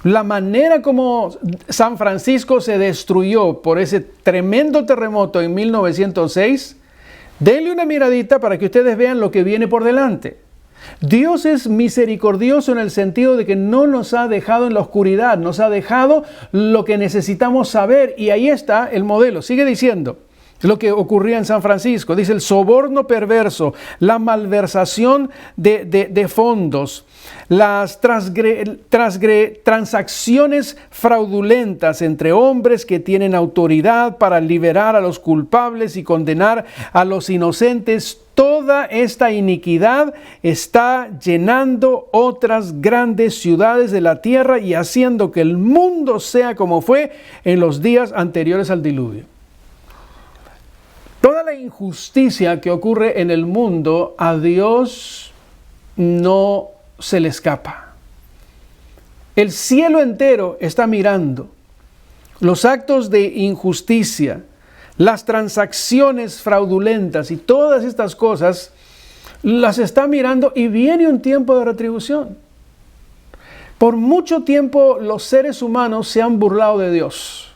la manera como San Francisco se destruyó por ese tremendo terremoto en 1906, denle una miradita para que ustedes vean lo que viene por delante. Dios es misericordioso en el sentido de que no nos ha dejado en la oscuridad, nos ha dejado lo que necesitamos saber y ahí está el modelo. Sigue diciendo lo que ocurría en San Francisco. Dice el soborno perverso, la malversación de fondos, las transacciones fraudulentas entre hombres que tienen autoridad para liberar a los culpables y condenar a los inocentes. Toda esta iniquidad está llenando otras grandes ciudades de la tierra y haciendo que el mundo sea como fue en los días anteriores al diluvio. Toda la injusticia que ocurre en el mundo, a Dios no se le escapa. El cielo entero está mirando los actos de injusticia, las transacciones fraudulentas y todas estas cosas, las está mirando y viene un tiempo de retribución. Por mucho tiempo los seres humanos se han burlado de Dios.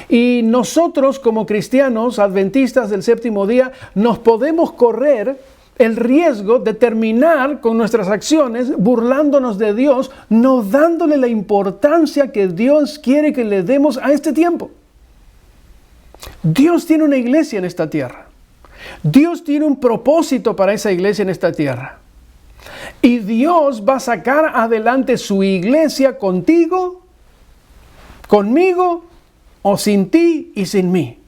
Y nosotros como cristianos adventistas del séptimo día nos podemos correr el riesgo de terminar con nuestras acciones burlándonos de Dios, no dándole la importancia que Dios quiere que le demos a este tiempo. Dios tiene una iglesia en esta tierra. Dios tiene un propósito para esa iglesia en esta tierra. Y Dios va a sacar adelante su iglesia contigo, conmigo, o sin ti y sin mí.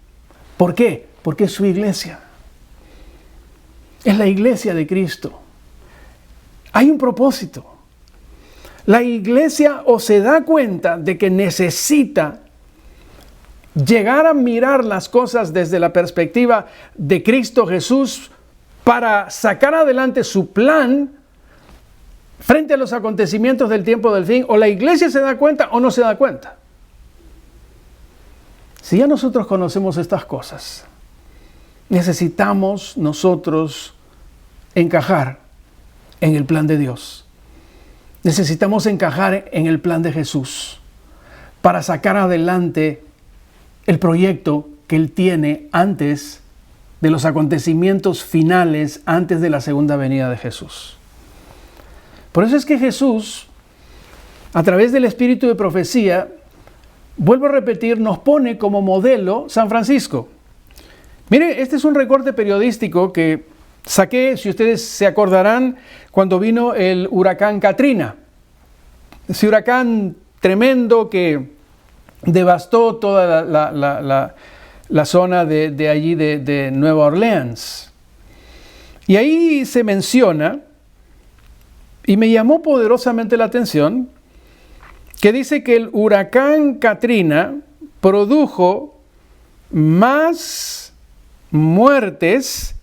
¿Por qué? Porque es su iglesia. Es la iglesia de Cristo. Hay un propósito. La iglesia o se da cuenta de que necesita llegar a mirar las cosas desde la perspectiva de Cristo Jesús para sacar adelante su plan frente a los acontecimientos del tiempo del fin, o la iglesia se da cuenta o no se da cuenta. Si ya nosotros conocemos estas cosas, necesitamos nosotros encajar en el plan de Dios. Necesitamos encajar en el plan de Jesús para sacar adelante el proyecto que Él tiene antes de los acontecimientos finales, antes de la segunda venida de Jesús. Por eso es que Jesús, a través del espíritu de profecía, vuelvo a repetir, nos pone como modelo San Francisco. Mire, este es un recorte periodístico que saqué, si ustedes se acordarán, cuando vino el huracán Katrina. Ese huracán tremendo que devastó toda la zona de allí de Nueva Orleans. Y ahí se menciona, y me llamó poderosamente la atención, que dice que el huracán Katrina produjo más muertes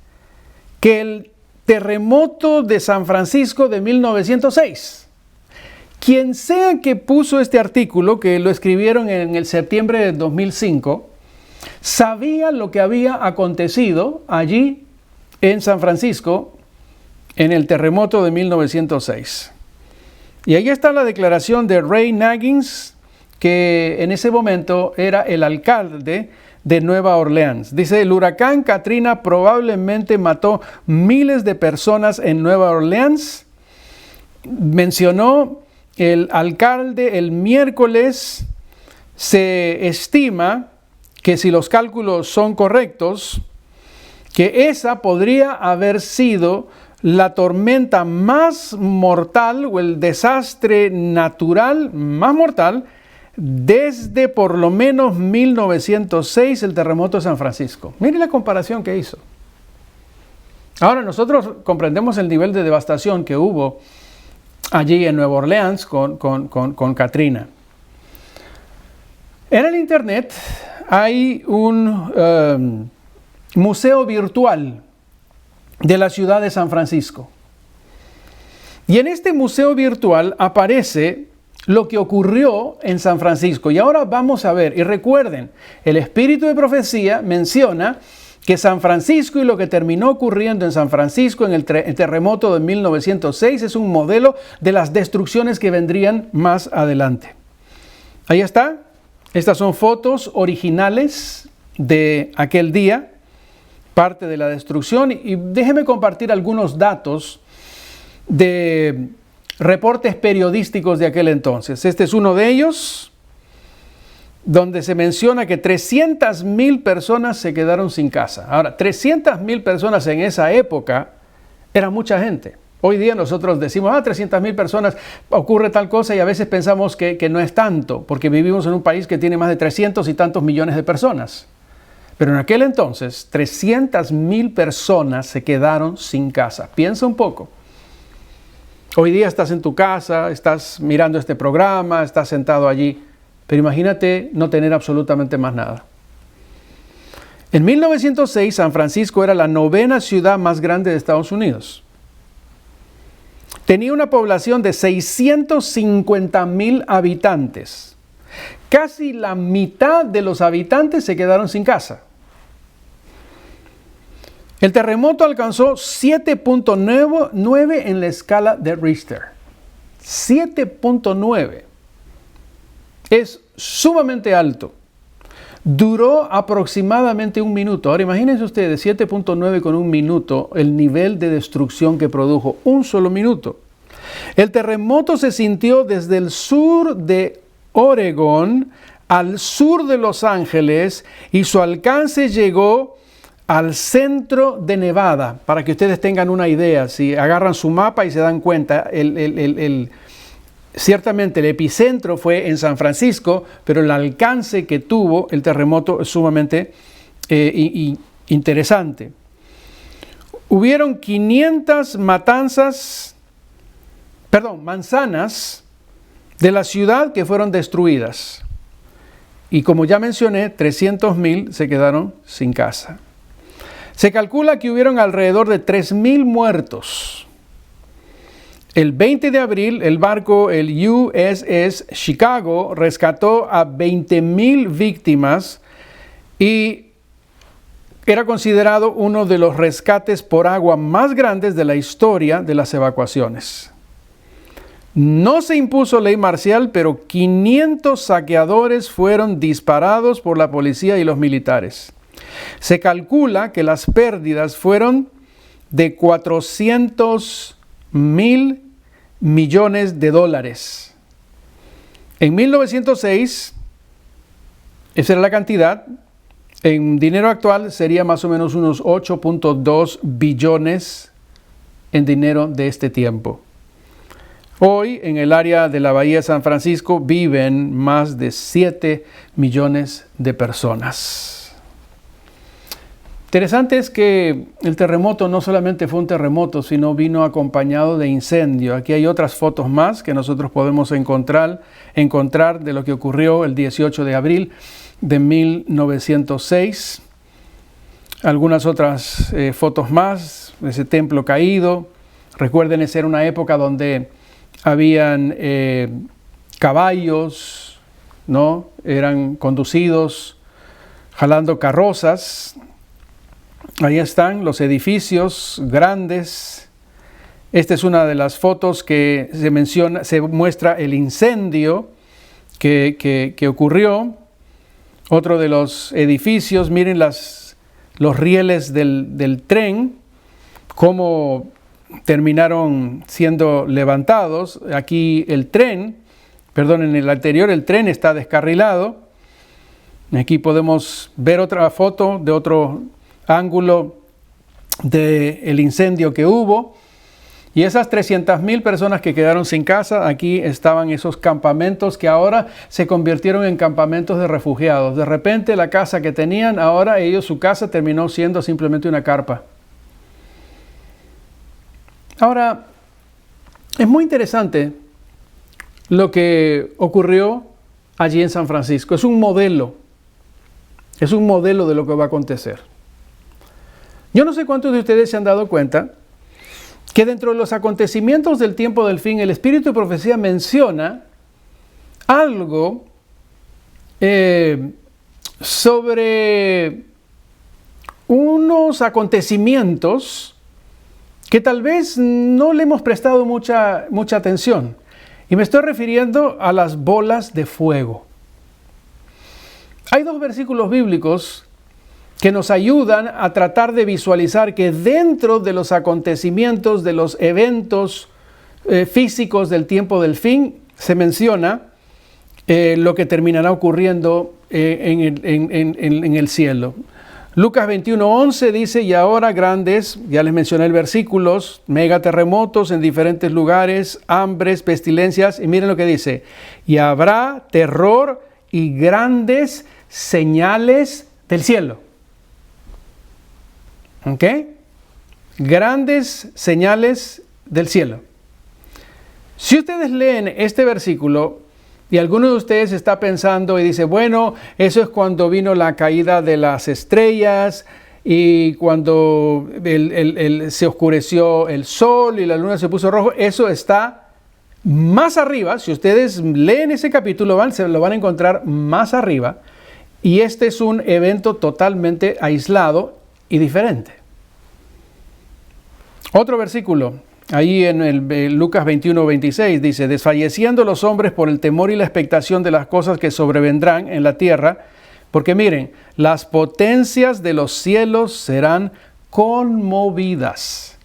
que el terremoto de San Francisco de 1906. Quien sea que puso este artículo, que lo escribieron en el septiembre de 2005, sabía lo que había acontecido allí en San Francisco en el terremoto de 1906. Y ahí está la declaración de Ray Nagins, que en ese momento era el alcalde de Nueva Orleans. Dice, el huracán Katrina probablemente mató miles de personas en Nueva Orleans. Mencionó el alcalde el miércoles se estima que, si los cálculos son correctos, que esa podría haber sido la tormenta más mortal o el desastre natural más mortal desde por lo menos 1906, el terremoto de San Francisco. Mire la comparación que hizo. Ahora nosotros comprendemos el nivel de devastación que hubo allí en Nueva Orleans con Katrina. En el internet hay un museo virtual de la ciudad de San Francisco. Y en este museo virtual aparece lo que ocurrió en San Francisco. Y ahora vamos a ver, y recuerden, el espíritu de profecía menciona que San Francisco y lo que terminó ocurriendo en San Francisco en el terremoto de 1906 es un modelo de las destrucciones que vendrían más adelante. Ahí está. Estas son fotos originales de aquel día, parte de la destrucción. Y déjeme compartir algunos datos de reportes periodísticos de aquel entonces. Este es uno de ellos, donde se menciona que 300,000 personas se quedaron sin casa. Ahora, 300,000 personas en esa época era mucha gente. Hoy día nosotros decimos, 300,000 personas, ocurre tal cosa, y a veces pensamos que no es tanto, porque vivimos en un país que tiene más de 300 y tantos millones de personas. Pero en aquel entonces, 300,000 personas se quedaron sin casa. Piensa un poco. Hoy día estás en tu casa, estás mirando este programa, estás sentado allí, pero imagínate no tener absolutamente más nada. En 1906, San Francisco era la 9ª ciudad más grande de Estados Unidos. Tenía una población de 650,000 habitantes. Casi la mitad de los habitantes se quedaron sin casa. El terremoto alcanzó 7.9 en la escala de Richter. 7.9. Es sumamente alto. Duró aproximadamente un minuto. Ahora imagínense ustedes, 7.9 con un minuto, el nivel de destrucción que produjo. Un solo minuto. El terremoto se sintió desde el sur de Oregón al sur de Los Ángeles, y su alcance llegó al centro de Nevada. Para que ustedes tengan una idea, si agarran su mapa y se dan cuenta, ciertamente el epicentro fue en San Francisco, pero el alcance que tuvo el terremoto es sumamente interesante. Hubieron 500 manzanas de la ciudad que fueron destruidas. Y como ya mencioné, 300,000 se quedaron sin casa. Se calcula que hubieron alrededor de 3,000 muertos. El 20 de abril, el barco, el USS Chicago, rescató a 20,000 víctimas y era considerado uno de los rescates por agua más grandes de la historia de las evacuaciones. No se impuso ley marcial, pero 500 saqueadores fueron disparados por la policía y los militares. Se calcula que las pérdidas fueron de $400,000 millones. En 1906, esa era la cantidad. En dinero actual sería más o menos unos 8.2 billones en dinero de este tiempo. Hoy, en el área de la Bahía de San Francisco, viven más de 7 millones de personas. Interesante es que el terremoto no solamente fue un terremoto, sino vino acompañado de incendio. Aquí hay otras fotos más que nosotros podemos encontrar de lo que ocurrió el 18 de abril de 1906. Algunas otras fotos más de ese templo caído. Recuerden, esa era una época donde habían caballos, ¿no? Eran conducidos jalando carrozas. Ahí están los edificios grandes. Esta es una de las fotos que se muestra el incendio que ocurrió. Otro de los edificios, miren los rieles del tren, cómo terminaron siendo levantados. Aquí el tren, en el anterior el tren está descarrilado. Aquí podemos ver otra foto de otro ángulo del incendio que hubo. Y esas 300,000 personas que quedaron sin casa, aquí estaban esos campamentos que ahora se convirtieron en campamentos de refugiados. De repente la casa que tenían, ahora su casa terminó siendo simplemente una carpa. Ahora, es muy interesante lo que ocurrió allí en San Francisco. Es un modelo de lo que va a acontecer. Yo no sé cuántos de ustedes se han dado cuenta que dentro de los acontecimientos del tiempo del fin, el Espíritu de Profecía menciona algo sobre unos acontecimientos que tal vez no le hemos prestado mucha atención. Y me estoy refiriendo a las bolas de fuego. Hay 2 versículos bíblicos que nos ayudan a tratar de visualizar que dentro de los acontecimientos, de los eventos físicos del tiempo del fin, se menciona lo que terminará ocurriendo en el cielo. Lucas 21:11 dice, y ahora grandes, ya les mencioné el versículos, megaterremotos en diferentes lugares, hambres, pestilencias, y miren lo que dice, y habrá terror y grandes señales del cielo. ¿Ok? Grandes señales del cielo. Si ustedes leen este versículo y alguno de ustedes está pensando y dice, bueno, eso es cuando vino la caída de las estrellas y cuando se oscureció el sol y la luna se puso rojo, eso está más arriba. Si ustedes leen ese capítulo, se lo van a encontrar más arriba. Y este es un evento totalmente aislado y diferente. Otro versículo, ahí en Lucas 21:26 dice, desfalleciendo los hombres por el temor y la expectación de las cosas que sobrevendrán en la tierra, porque miren, las potencias de los cielos serán conmovidas.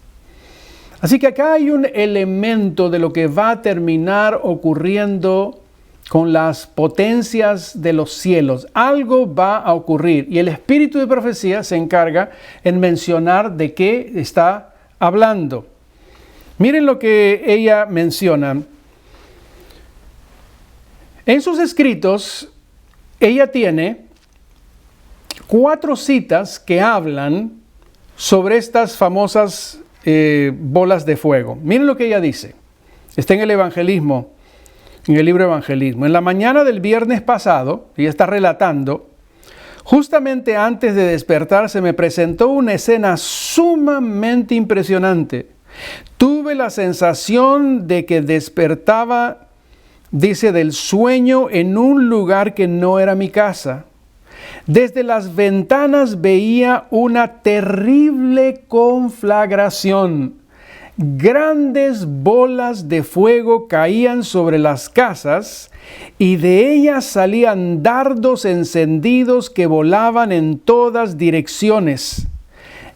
Así que acá hay un elemento de lo que va a terminar ocurriendo con las potencias de los cielos. Algo va a ocurrir y el Espíritu de Profecía se encarga en mencionar de qué está hablando. Miren lo que ella menciona. En sus escritos, ella tiene 4 citas que hablan sobre estas famosas bolas de fuego. Miren lo que ella dice. Está en el Evangelismo, en el libro Evangelismo. En la mañana del viernes pasado, ella está relatando, justamente antes de despertar se me presentó una escena sumamente impresionante. Tuve la sensación de que despertaba, dice, del sueño en un lugar que no era mi casa. Desde las ventanas veía una terrible conflagración. Grandes bolas de fuego caían sobre las casas y de ellas salían dardos encendidos que volaban en todas direcciones.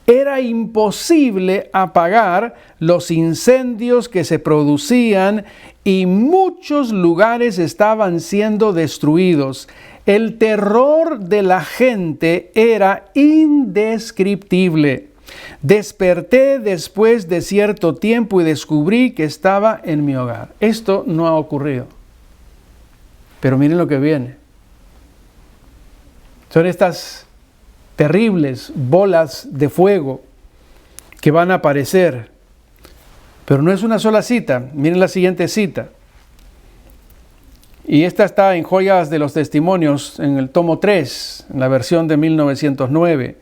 Era imposible apagar los incendios que se producían y muchos lugares estaban siendo destruidos. El terror de la gente era indescriptible. Desperté después de cierto tiempo y descubrí que estaba en mi hogar. Esto no ha ocurrido. Pero miren lo que viene. Son estas terribles bolas de fuego que van a aparecer. Pero no es una sola cita. Miren la siguiente cita. Y esta está en Joyas de los Testimonios, en el tomo 3, en la versión de 1909.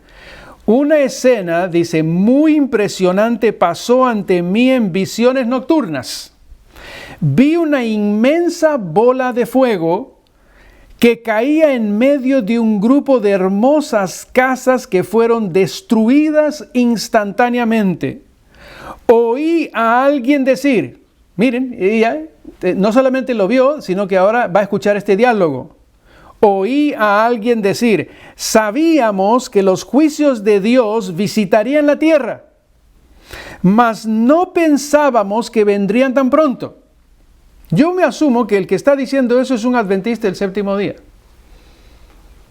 Una escena, dice, muy impresionante pasó ante mí en visiones nocturnas. Vi una inmensa bola de fuego que caía en medio de un grupo de hermosas casas que fueron destruidas instantáneamente. Oí a alguien decir, miren, ella no solamente lo vio, sino que ahora va a escuchar este diálogo. Oí a alguien decir, sabíamos que los juicios de Dios visitarían la tierra, mas no pensábamos que vendrían tan pronto. Yo me asumo que el que está diciendo eso es un adventista del séptimo día.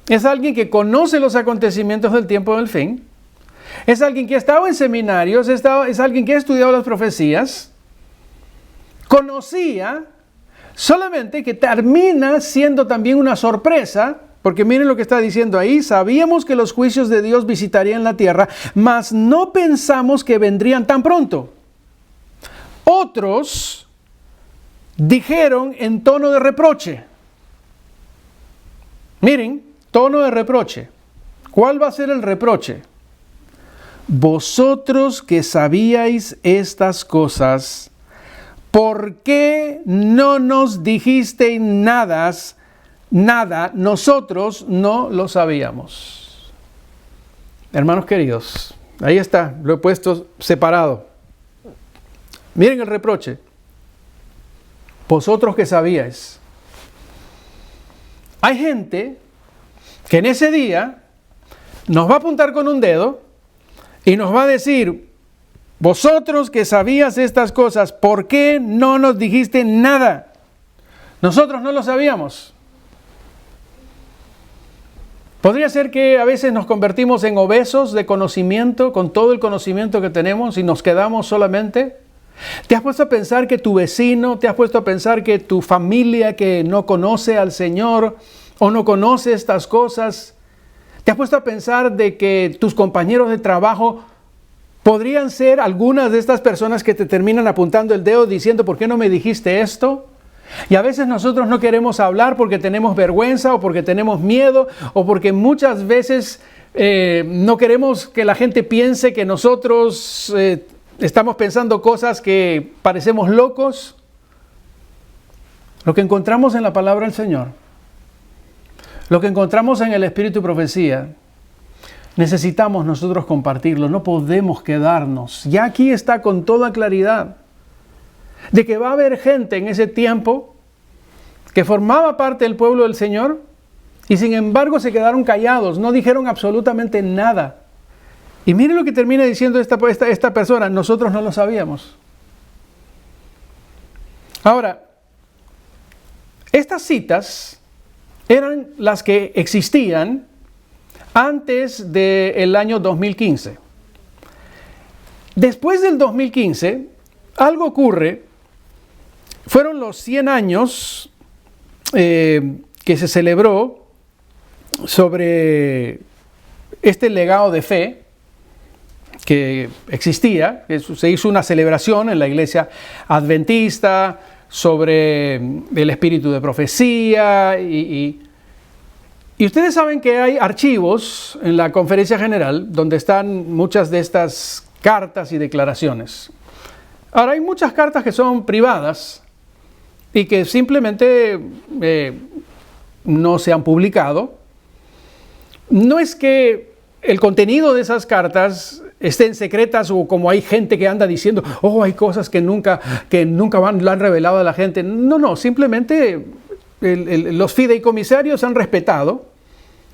Es alguien que conoce los acontecimientos del tiempo del fin. Es alguien que ha estado en seminarios, es alguien que ha estudiado las profecías. Conocía, solamente que termina siendo también una sorpresa, porque miren lo que está diciendo ahí: sabíamos que los juicios de Dios visitarían la tierra, mas no pensamos que vendrían tan pronto. Otros dijeron en tono de reproche. Miren, tono de reproche. ¿Cuál va a ser el reproche? Vosotros que sabíais estas cosas, ¿por qué no nos dijisteis nada? Nosotros no lo sabíamos. Hermanos queridos, ahí está, lo he puesto separado. Miren el reproche. Vosotros que sabíais. Hay gente que en ese día nos va a apuntar con un dedo y nos va a decir: vosotros que sabías estas cosas, ¿por qué no nos dijiste nada? Nosotros no lo sabíamos. Podría ser que a veces nos convertimos en obesos de conocimiento, con todo el conocimiento que tenemos, y nos quedamos solamente. ¿Te has puesto a pensar que tu vecino, te has puesto a pensar que tu familia que no conoce al Señor o no conoce estas cosas, te has puesto a pensar de que tus compañeros de trabajo podrían ser algunas de estas personas que te terminan apuntando el dedo diciendo: ¿por qué no me dijiste esto? Y a veces nosotros no queremos hablar porque tenemos vergüenza o porque tenemos miedo o porque muchas veces no queremos que la gente piense que nosotros estamos pensando cosas que parecemos locos. Lo que encontramos en la palabra del Señor, lo que encontramos en el Espíritu y Profecía, necesitamos nosotros compartirlo. No podemos quedarnos. Ya aquí está con toda claridad de que va a haber gente en ese tiempo que formaba parte del pueblo del Señor y sin embargo se quedaron callados, no dijeron absolutamente nada. Y miren lo que termina diciendo esta persona: nosotros no lo sabíamos. Ahora, estas citas eran las que existían antes del año 2015. Después del 2015, algo ocurre. Fueron los 100 años que se celebró sobre este legado de fe que existía. Se hizo una celebración en la iglesia adventista sobre el espíritu de profecía y ustedes saben que hay archivos en la conferencia general donde están muchas de estas cartas y declaraciones. Ahora, hay muchas cartas que son privadas y que simplemente no se han publicado. No es que el contenido de esas cartas estén secretas o como hay gente que anda diciendo: oh, hay cosas que nunca lo han revelado a la gente. No, simplemente los fideicomisarios han respetado,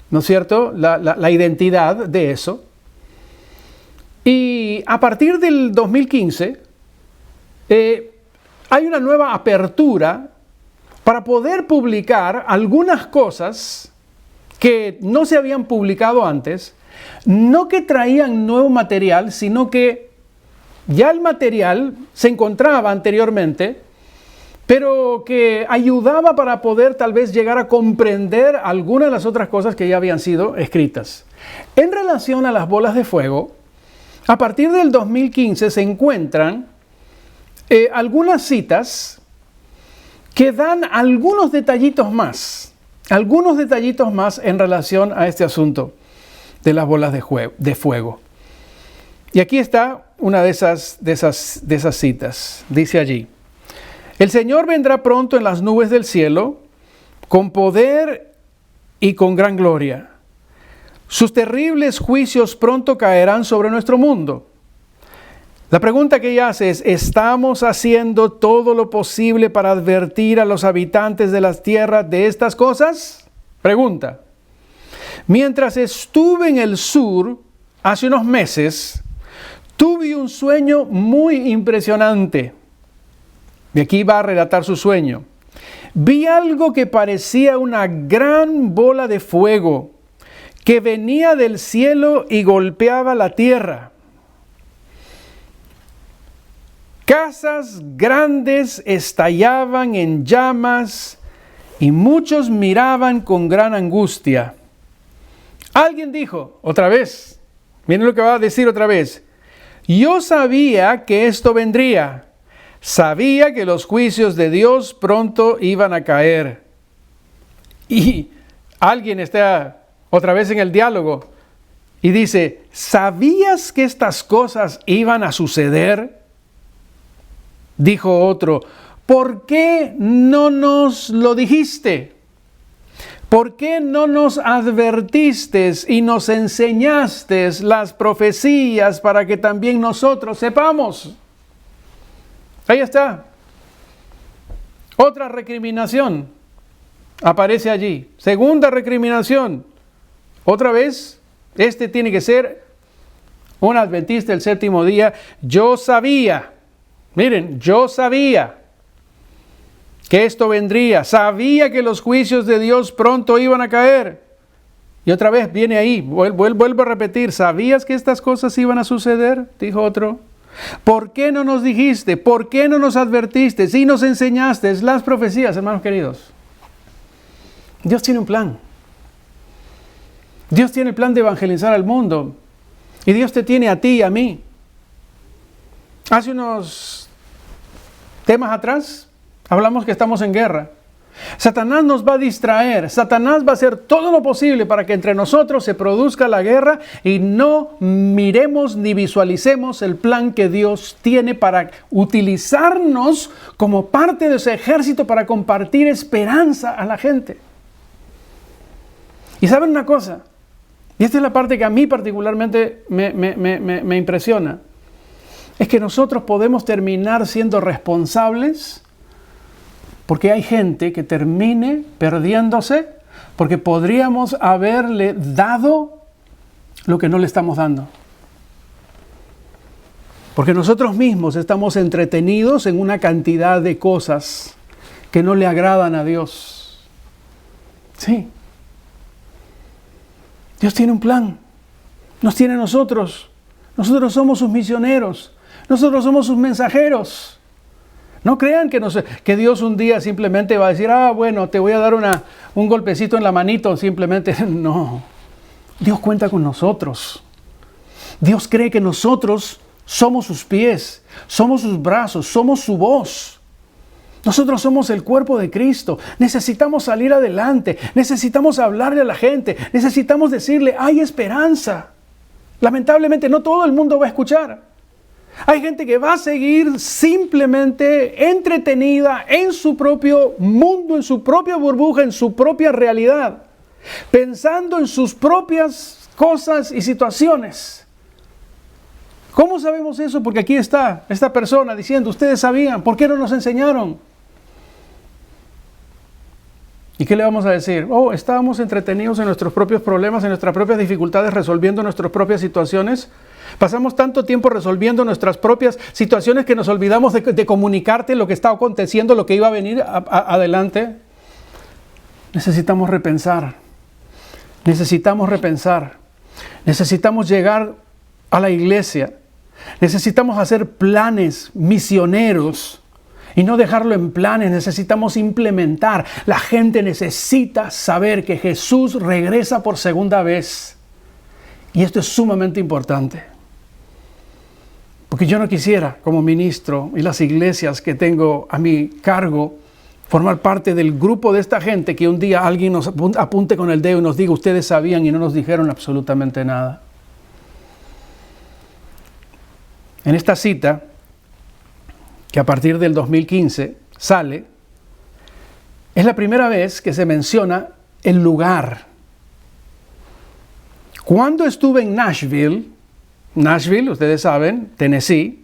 ¿no es cierto?, la identidad de eso. Y a partir del 2015 hay una nueva apertura para poder publicar algunas cosas que no se habían publicado antes, no que traían nuevo material, sino que ya el material se encontraba anteriormente, pero que ayudaba para poder tal vez llegar a comprender algunas de las otras cosas que ya habían sido escritas. En relación a las bolas de fuego, a partir del 2015 se encuentran algunas citas que dan algunos detallitos más en relación a este asunto de las bolas de fuego. Y aquí está una de esas citas. Dice allí: el Señor vendrá pronto en las nubes del cielo, con poder y con gran gloria. Sus terribles juicios pronto caerán sobre nuestro mundo. La pregunta que ella hace es: ¿estamos haciendo todo lo posible para advertir a los habitantes de las tierras de estas cosas? Pregunta. Mientras estuve en el sur hace unos meses, tuve un sueño muy impresionante. Y aquí va a relatar su sueño. Vi algo que parecía una gran bola de fuego que venía del cielo y golpeaba la tierra. Casas grandes estallaban en llamas y muchos miraban con gran angustia. Alguien dijo, otra vez, miren lo que va a decir otra vez. Yo sabía que esto vendría. Sabía que los juicios de Dios pronto iban a caer. Y alguien está otra vez en el diálogo y dice, ¿sabías que estas cosas iban a suceder? Dijo otro, ¿por qué no nos lo dijiste? ¿Por qué no nos advertiste y nos enseñaste las profecías para que también nosotros sepamos? Ahí está. Otra recriminación aparece allí. Segunda recriminación. Otra vez, este tiene que ser un adventista del séptimo día. Yo sabía, miren, yo sabía que esto vendría. Sabía que los juicios de Dios pronto iban a caer. Y otra vez viene ahí, vuelvo a repetir. ¿Sabías que estas cosas iban a suceder? Dijo otro. ¿Por qué no nos dijiste? ¿Por qué no nos advertiste? Si nos enseñaste las profecías, hermanos queridos. Dios tiene un plan. Dios tiene el plan de evangelizar al mundo. Y Dios te tiene a ti y a mí. Hace unos temas atrás hablamos que estamos en guerra. Satanás nos va a distraer. Satanás va a hacer todo lo posible para que entre nosotros se produzca la guerra y no miremos ni visualicemos el plan que Dios tiene para utilizarnos como parte de ese ejército para compartir esperanza a la gente. Y ¿saben una cosa? Y esta es la parte que a mí particularmente me impresiona. Es que nosotros podemos terminar siendo responsables porque hay gente que termine perdiéndose porque podríamos haberle dado lo que no le estamos dando. Porque nosotros mismos estamos entretenidos en una cantidad de cosas que no le agradan a Dios. Sí. Dios tiene un plan. Nos tiene a nosotros. Nosotros somos sus misioneros. Nosotros somos sus mensajeros. No crean que Dios un día simplemente va a decir, bueno, te voy a dar un golpecito en la manito, simplemente. No. Dios cuenta con nosotros. Dios cree que nosotros somos sus pies, somos sus brazos, somos su voz. Nosotros somos el cuerpo de Cristo. Necesitamos salir adelante. Necesitamos hablarle a la gente. Necesitamos decirle, hay esperanza. Lamentablemente no todo el mundo va a escuchar. Hay gente que va a seguir simplemente entretenida en su propio mundo, en su propia burbuja, en su propia realidad, pensando en sus propias cosas y situaciones. ¿Cómo sabemos eso? Porque aquí está esta persona diciendo, ustedes sabían, ¿por qué no nos enseñaron? ¿Y qué le vamos a decir? Estábamos entretenidos en nuestros propios problemas, en nuestras propias dificultades, resolviendo nuestras propias situaciones. Pasamos tanto tiempo resolviendo nuestras propias situaciones que nos olvidamos de comunicarte lo que está aconteciendo, lo que iba a venir adelante. Necesitamos repensar. Necesitamos llegar a la iglesia. Necesitamos hacer planes misioneros y no dejarlo en planes. Necesitamos implementar. La gente necesita saber que Jesús regresa por segunda vez. Y esto es sumamente importante. Porque yo no quisiera, como ministro y las iglesias que tengo a mi cargo, formar parte del grupo de esta gente que un día alguien nos apunte con el dedo y nos diga, ustedes sabían y no nos dijeron absolutamente nada. En esta cita, que a partir del 2015 sale, es la primera vez que se menciona el lugar. Cuando estuve en Nashville, ustedes saben, Tennessee,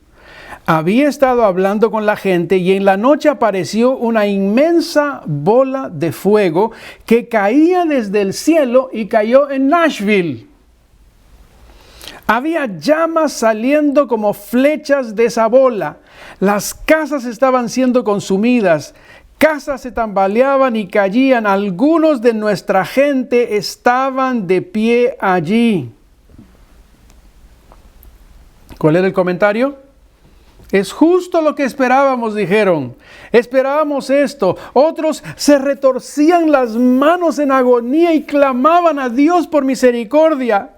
había estado hablando con la gente y en la noche apareció una inmensa bola de fuego que caía desde el cielo y cayó en Nashville. Había llamas saliendo como flechas de esa bola. Las casas estaban siendo consumidas. Casas se tambaleaban y caían. Algunos de nuestra gente estaban de pie allí. ¿Cuál era el comentario? Es justo lo que esperábamos, dijeron. Esperábamos esto. Otros se retorcían las manos en agonía y clamaban a Dios por misericordia.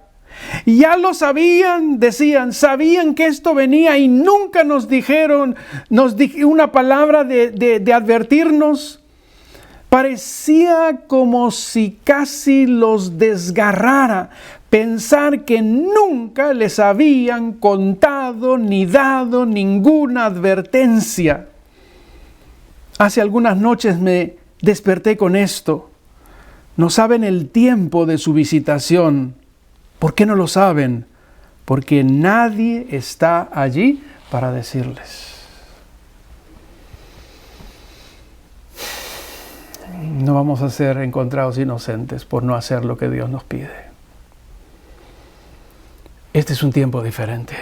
Ya lo sabían, decían, sabían que esto venía y nunca nos dijeron una palabra de advertirnos. Parecía como si casi los desgarrara pensar que nunca les habían contado ni dado ninguna advertencia. Hace algunas noches me desperté con esto. No saben el tiempo de su visitación. ¿Por qué no lo saben? Porque nadie está allí para decirles. No vamos a ser encontrados inocentes por no hacer lo que Dios nos pide. Este es un tiempo diferente.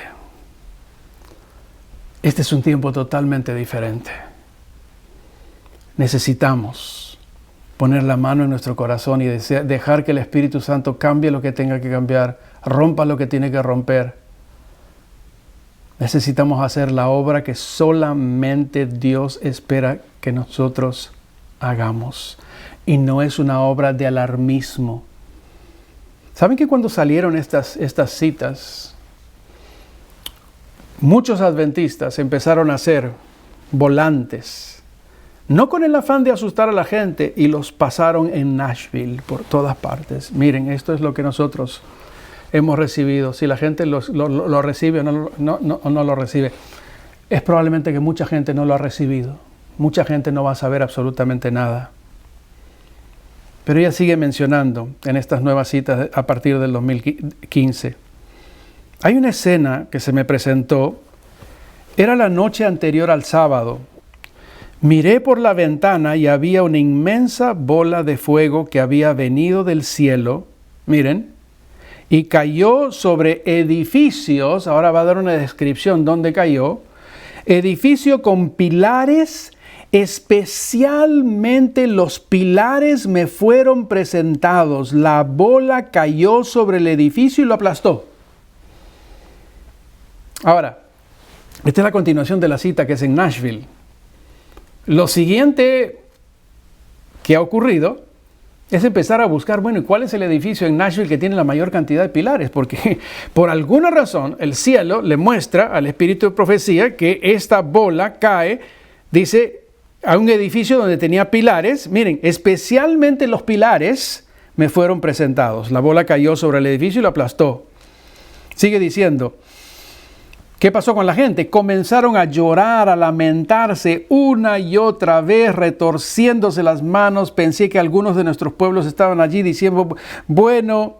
Este es un tiempo totalmente diferente. Necesitamos poner la mano en nuestro corazón y dejar que el Espíritu Santo cambie lo que tenga que cambiar, rompa lo que tiene que romper. Necesitamos hacer la obra que solamente Dios espera que nosotros hagamos. Y no es una obra de alarmismo. ¿Saben que cuando salieron estas citas, muchos adventistas empezaron a hacer volantes, no con el afán de asustar a la gente, y los pasaron en Nashville por todas partes? Miren, esto es lo que nosotros hemos recibido. Si la gente lo recibe o no lo recibe, es probablemente que mucha gente no lo ha recibido. Mucha gente no va a saber absolutamente nada. Pero ella sigue mencionando en estas nuevas citas a partir del 2015. Hay una escena que se me presentó. Era la noche anterior al sábado. Miré por la ventana y había una inmensa bola de fuego que había venido del cielo. Miren. Y cayó sobre edificios. Ahora va a dar una descripción dónde cayó. Edificio con pilares. Especialmente los pilares me fueron presentados. La bola cayó sobre el edificio y lo aplastó. Ahora, esta es la continuación de la cita que es en Nashville. Lo siguiente que ha ocurrido es empezar a buscar, bueno, ¿y cuál es el edificio en Nashville que tiene la mayor cantidad de pilares? Porque por alguna razón el cielo le muestra al espíritu de profecía que esta bola cae, dice, a un edificio donde tenía pilares. Miren, especialmente los pilares me fueron presentados. La bola cayó sobre el edificio y lo aplastó. Sigue diciendo, ¿qué pasó con la gente? Comenzaron a llorar, a lamentarse una y otra vez, retorciéndose las manos. Pensé que algunos de nuestros pueblos estaban allí diciendo, bueno,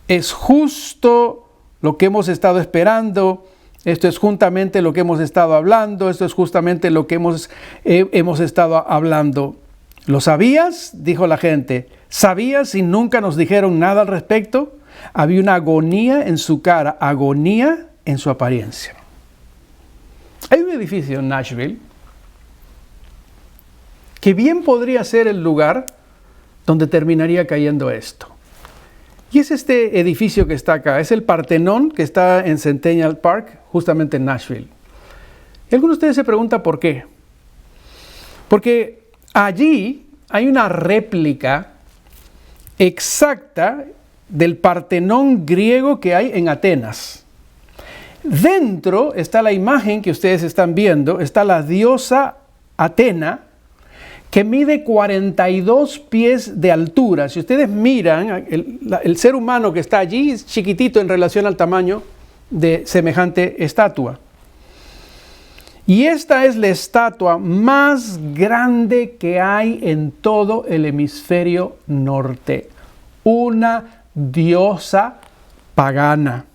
es justo lo que hemos estado esperando. Esto es justamente lo que hemos estado hablando. Esto es justamente lo que hemos estado hablando. ¿Lo sabías? Dijo la gente. ¿Sabías y nunca nos dijeron nada al respecto? Había una agonía en su cara, agonía en su apariencia. Hay un edificio en Nashville que bien podría ser el lugar donde terminaría cayendo esto. Y es este edificio que está acá, es el Partenón que está en Centennial Park, justamente en Nashville. Y algunos de ustedes se preguntan por qué. Porque allí hay una réplica exacta del Partenón griego que hay en Atenas. Dentro está la imagen que ustedes están viendo, está la diosa Atena, que mide 42 pies de altura. Si ustedes miran, el ser humano que está allí es chiquitito en relación al tamaño de semejante estatua. Y esta es la estatua más grande que hay en todo el hemisferio norte. Una diosa pagana.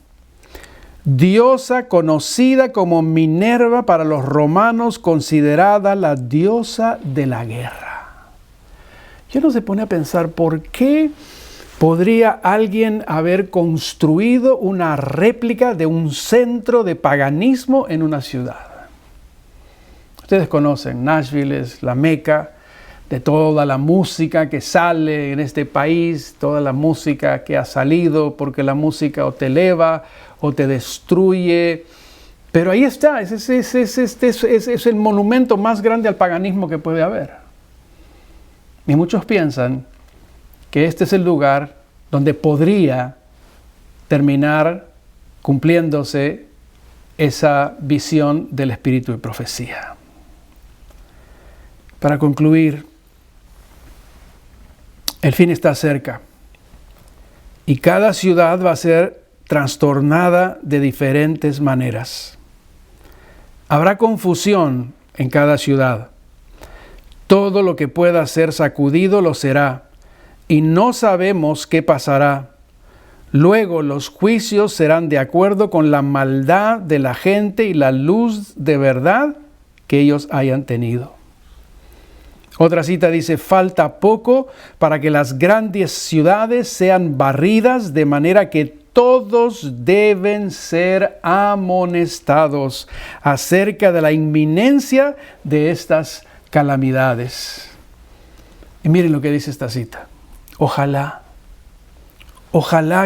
Diosa conocida como Minerva para los romanos, considerada la diosa de la guerra. Y uno se pone a pensar, ¿por qué ¿Podría alguien haber construido una réplica de un centro de paganismo en una ciudad? Ustedes conocen, Nashville es la meca de toda la música que sale en este país, toda la música que ha salido, porque la música o te eleva o te destruye. Pero ahí está, es el monumento más grande al paganismo que puede haber. Y muchos piensan que este es el lugar donde podría terminar cumpliéndose esa visión del espíritu de profecía. Para concluir, el fin está cerca y cada ciudad va a ser trastornada de diferentes maneras. Habrá confusión en cada ciudad. Todo lo que pueda ser sacudido lo será, y no sabemos qué pasará. Luego los juicios serán de acuerdo con la maldad de la gente y la luz de verdad que ellos hayan tenido. Otra cita dice, falta poco para que las grandes ciudades sean barridas, de manera que todos deben ser amonestados acerca de la inminencia de estas calamidades. Y miren lo que dice esta cita. Ojalá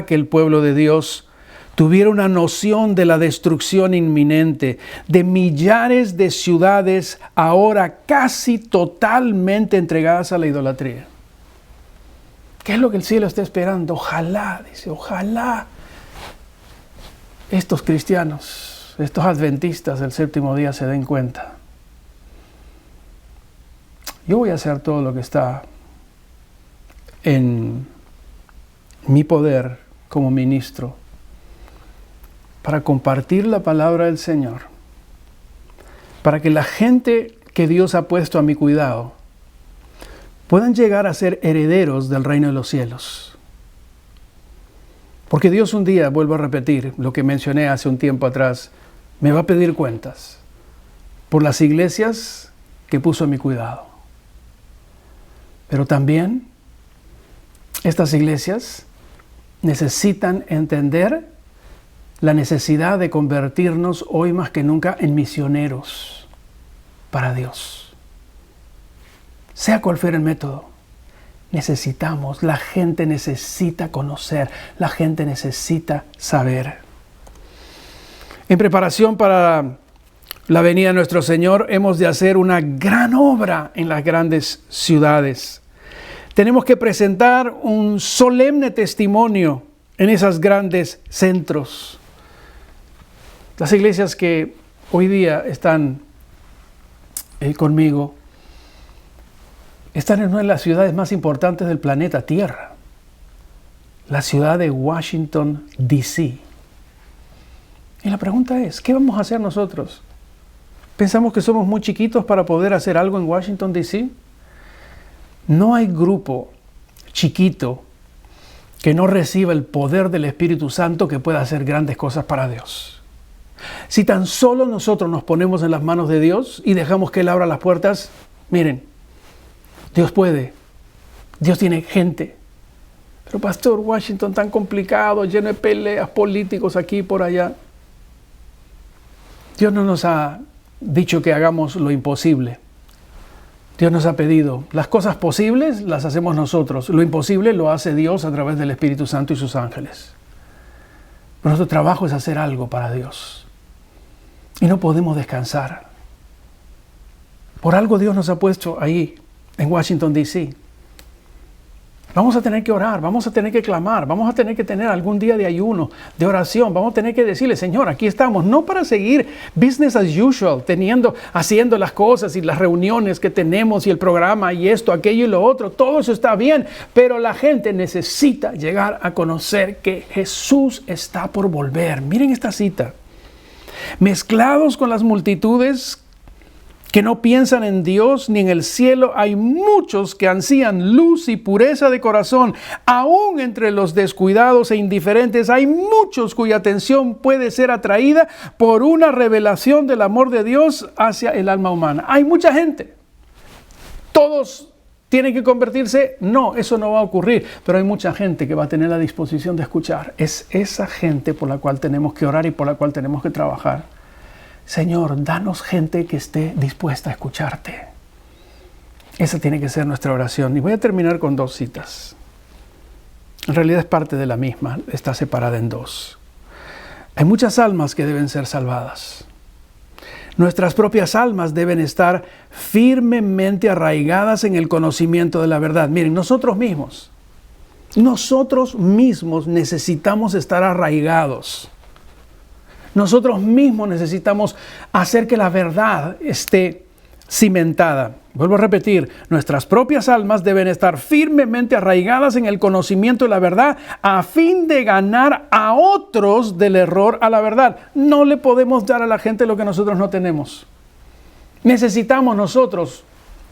que el pueblo de Dios tuviera una noción de la destrucción inminente, de millares de ciudades ahora casi totalmente entregadas a la idolatría. ¿Qué es lo que el cielo está esperando? Ojalá, dice, ojalá estos cristianos, estos adventistas del séptimo día se den cuenta. Yo voy a hacer todo lo que está en mi poder como ministro para compartir la palabra del Señor, para que la gente que Dios ha puesto a mi cuidado puedan llegar a ser herederos del reino de los cielos. Porque Dios un día, vuelvo a repetir lo que mencioné hace un tiempo atrás, me va a pedir cuentas por las iglesias que puso a mi cuidado. Pero también estas iglesias necesitan entender la necesidad de convertirnos hoy más que nunca en misioneros para Dios. Sea cual fuera el método, la gente necesita conocer, la gente necesita saber. En preparación para la venida de nuestro Señor, hemos de hacer una gran obra en las grandes ciudades. Tenemos que presentar un solemne testimonio en esos grandes centros. Las iglesias que hoy día están conmigo están en una de las ciudades más importantes del planeta Tierra, la ciudad de Washington, D.C. Y la pregunta es, ¿qué vamos a hacer nosotros? ¿Pensamos que somos muy chiquitos para poder hacer algo en Washington, D.C.? No hay grupo chiquito que no reciba el poder del Espíritu Santo que pueda hacer grandes cosas para Dios. Si tan solo nosotros nos ponemos en las manos de Dios y dejamos que Él abra las puertas, miren, Dios puede, Dios tiene gente. Pero pastor, Washington tan complicado, lleno de peleas políticos aquí y por allá. Dios no nos ha dicho que hagamos lo imposible. Dios nos ha pedido, las cosas posibles las hacemos nosotros, lo imposible lo hace Dios a través del Espíritu Santo y sus ángeles. Pero nuestro trabajo es hacer algo para Dios. Y no podemos descansar. Por algo Dios nos ha puesto ahí, en Washington, D.C. Vamos a tener que orar, vamos a tener que clamar, vamos a tener que tener algún día de ayuno, de oración. Vamos a tener que decirle, Señor, aquí estamos, no para seguir business as usual, haciendo las cosas y las reuniones que tenemos y el programa y esto, aquello y lo otro. Todo eso está bien, pero la gente necesita llegar a conocer que Jesús está por volver. Miren esta cita. Mezclados con las multitudes que no piensan en Dios ni en el cielo, hay muchos que ansían luz y pureza de corazón. Aún entre los descuidados e indiferentes hay muchos cuya atención puede ser atraída por una revelación del amor de Dios hacia el alma humana. Hay mucha gente. Todos ¿Tiene que convertirse? No, eso no va a ocurrir. Pero hay mucha gente que va a tener la disposición de escuchar. Es esa gente por la cual tenemos que orar y por la cual tenemos que trabajar. Señor, danos gente que esté dispuesta a escucharte. Esa tiene que ser nuestra oración. Y voy a terminar con 2 citas. En realidad es parte de la misma, está separada en 2. Hay muchas almas que deben ser salvadas. Nuestras propias almas deben estar firmemente arraigadas en el conocimiento de la verdad. Miren, nosotros mismos necesitamos estar arraigados. Nosotros mismos necesitamos hacer que la verdad esté cimentada. Vuelvo a repetir, nuestras propias almas deben estar firmemente arraigadas en el conocimiento de la verdad a fin de ganar a otros del error a la verdad. No le podemos dar a la gente lo que nosotros no tenemos. Necesitamos nosotros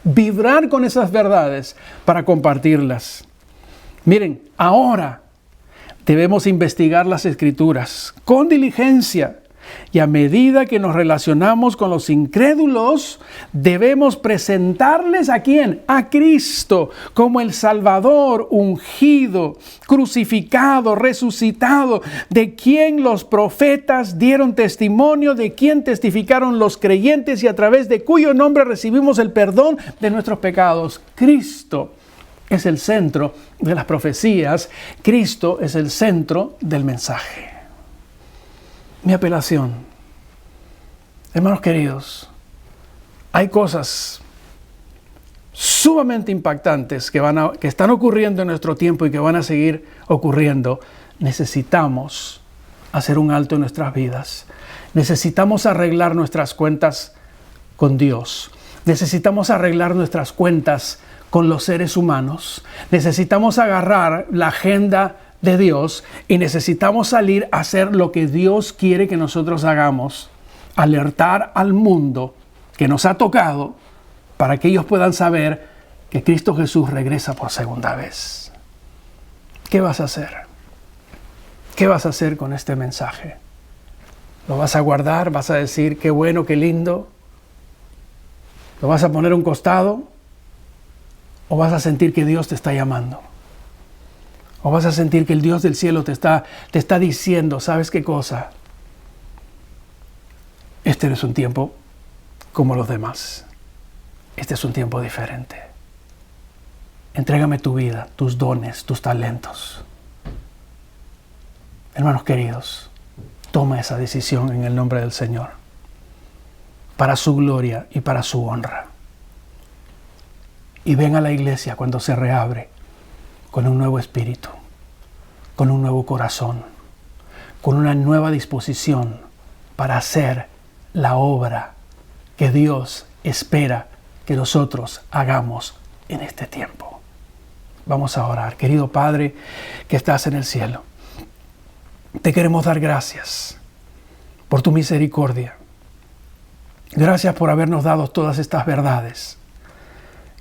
vibrar con esas verdades para compartirlas. Miren, ahora debemos investigar las Escrituras con diligencia. Y a medida que nos relacionamos con los incrédulos, debemos presentarles ¿a quién? A Cristo, como el Salvador ungido, crucificado, resucitado, de quien los profetas dieron testimonio, de quien testificaron los creyentes y a través de cuyo nombre recibimos el perdón de nuestros pecados. Cristo es el centro de las profecías. Cristo es el centro del mensaje. Mi apelación, hermanos queridos, hay cosas sumamente impactantes que están ocurriendo en nuestro tiempo y que van a seguir ocurriendo. Necesitamos hacer un alto en nuestras vidas. Necesitamos arreglar nuestras cuentas con Dios. Necesitamos arreglar nuestras cuentas con los seres humanos. Necesitamos agarrar la agenda de Dios y necesitamos salir a hacer lo que Dios quiere que nosotros hagamos, alertar al mundo que nos ha tocado para que ellos puedan saber que Cristo Jesús regresa por segunda vez. ¿Qué vas a hacer? ¿Qué vas a hacer con este mensaje? ¿Lo vas a guardar? ¿Vas a decir qué bueno, qué lindo? ¿Lo vas a poner a un costado? ¿O vas a sentir que Dios te está llamando? ¿O vas a sentir que el Dios del cielo te está diciendo, ¿sabes qué cosa? Este no es un tiempo como los demás. Este es un tiempo diferente. Entrégame tu vida, tus dones, tus talentos. Hermanos queridos, toma esa decisión en el nombre del Señor, para su gloria y para su honra. Y ven a la iglesia cuando se reabre, con un nuevo espíritu, con un nuevo corazón, con una nueva disposición para hacer la obra que Dios espera que nosotros hagamos en este tiempo. Vamos a orar. Querido Padre que estás en el cielo, te queremos dar gracias por tu misericordia. Gracias por habernos dado todas estas verdades.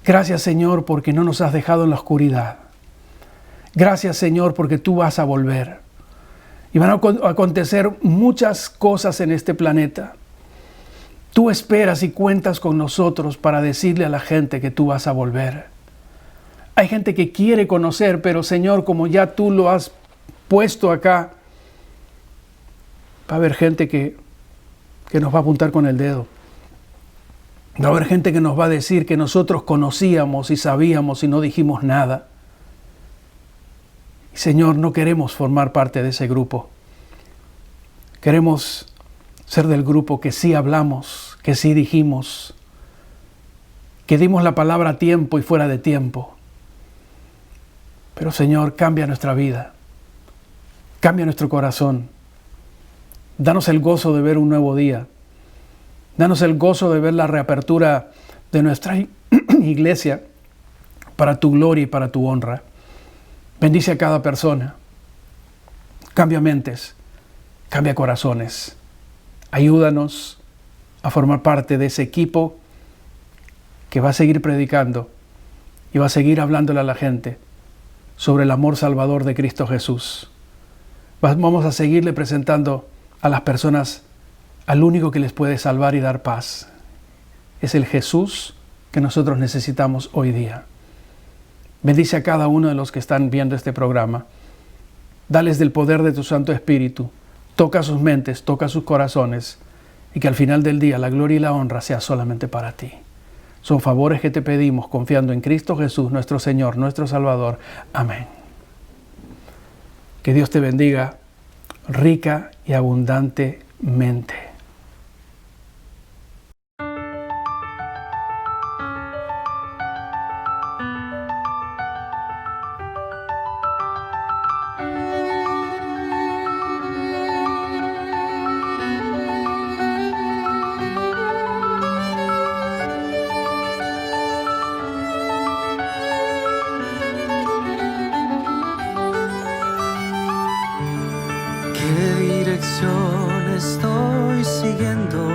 Gracias, Señor, porque no nos has dejado en la oscuridad. Gracias, Señor, porque tú vas a volver. Y van a acontecer muchas cosas en este planeta. Tú esperas y cuentas con nosotros para decirle a la gente que tú vas a volver. Hay gente que quiere conocer, pero Señor, como ya tú lo has puesto acá, va a haber gente que nos va a apuntar con el dedo. Va a haber gente que nos va a decir que nosotros conocíamos y sabíamos y no dijimos nada. Y Señor, no queremos formar parte de ese grupo. Queremos ser del grupo que sí hablamos, que sí dijimos, que dimos la palabra a tiempo y fuera de tiempo. Pero Señor, cambia nuestra vida, cambia nuestro corazón. Danos el gozo de ver un nuevo día. Danos el gozo de ver la reapertura de nuestra iglesia para tu gloria y para tu honra. Bendice a cada persona. Cambia mentes, cambia corazones. Ayúdanos a formar parte de ese equipo que va a seguir predicando y va a seguir hablándole a la gente sobre el amor salvador de Cristo Jesús. Vamos a seguirle presentando a las personas al único que les puede salvar y dar paz. Es el Jesús que nosotros necesitamos hoy día. Bendice a cada uno de los que están viendo este programa. Dales del poder de tu Santo Espíritu. Toca sus mentes, toca sus corazones, y que al final del día la gloria y la honra sea solamente para ti. Son favores que te pedimos confiando en Cristo Jesús, nuestro Señor, nuestro Salvador. Amén. Que Dios te bendiga rica y abundantemente. ¿Qué dirección estoy siguiendo?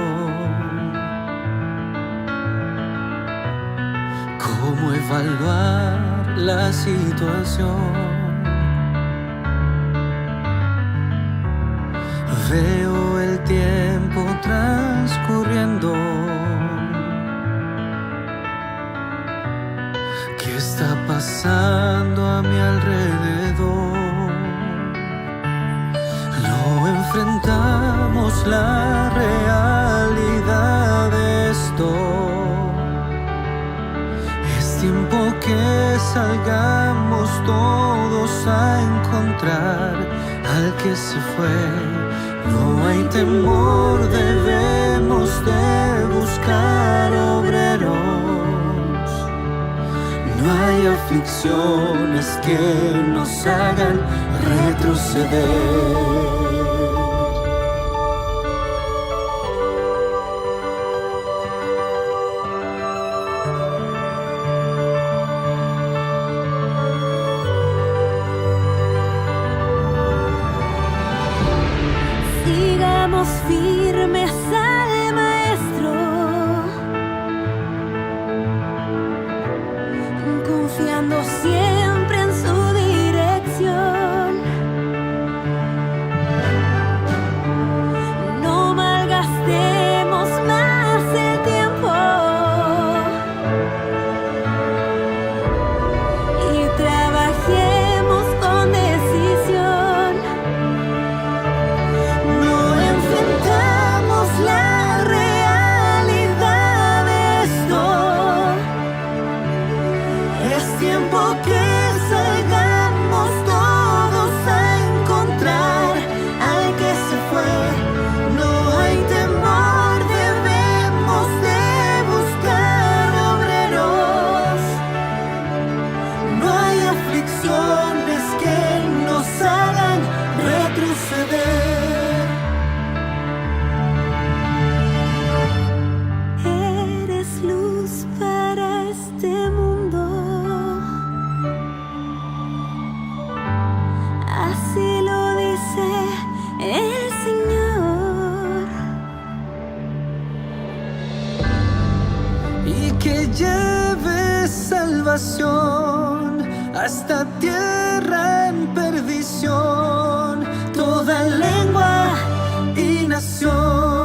¿Cómo evaluar la situación? Veo el tiempo transcurriendo. ¿Qué está pasando a mi alrededor? No enfrentamos la realidad de esto. Es tiempo que salgamos todos a encontrar al que se fue. No hay temor, debemos de buscar obreros. No hay aflicciones que nos hagan retroceder. Sigamos firmes al Maestro, confiando siempre en su dirección. No malgastemos más el tiempo y trabajemos con decisión. No enfrentamos la realidad de esto. Es tiempo que salgamos todos a encontrar al que se fue. No hay temor, debemos de buscar obreros. No hay aflicciones que nos hagan retroceder. Eres luz para este mundo. Así lo dice el Señor. Y que lleve salvación hasta tierra en perdición, toda lengua y nación.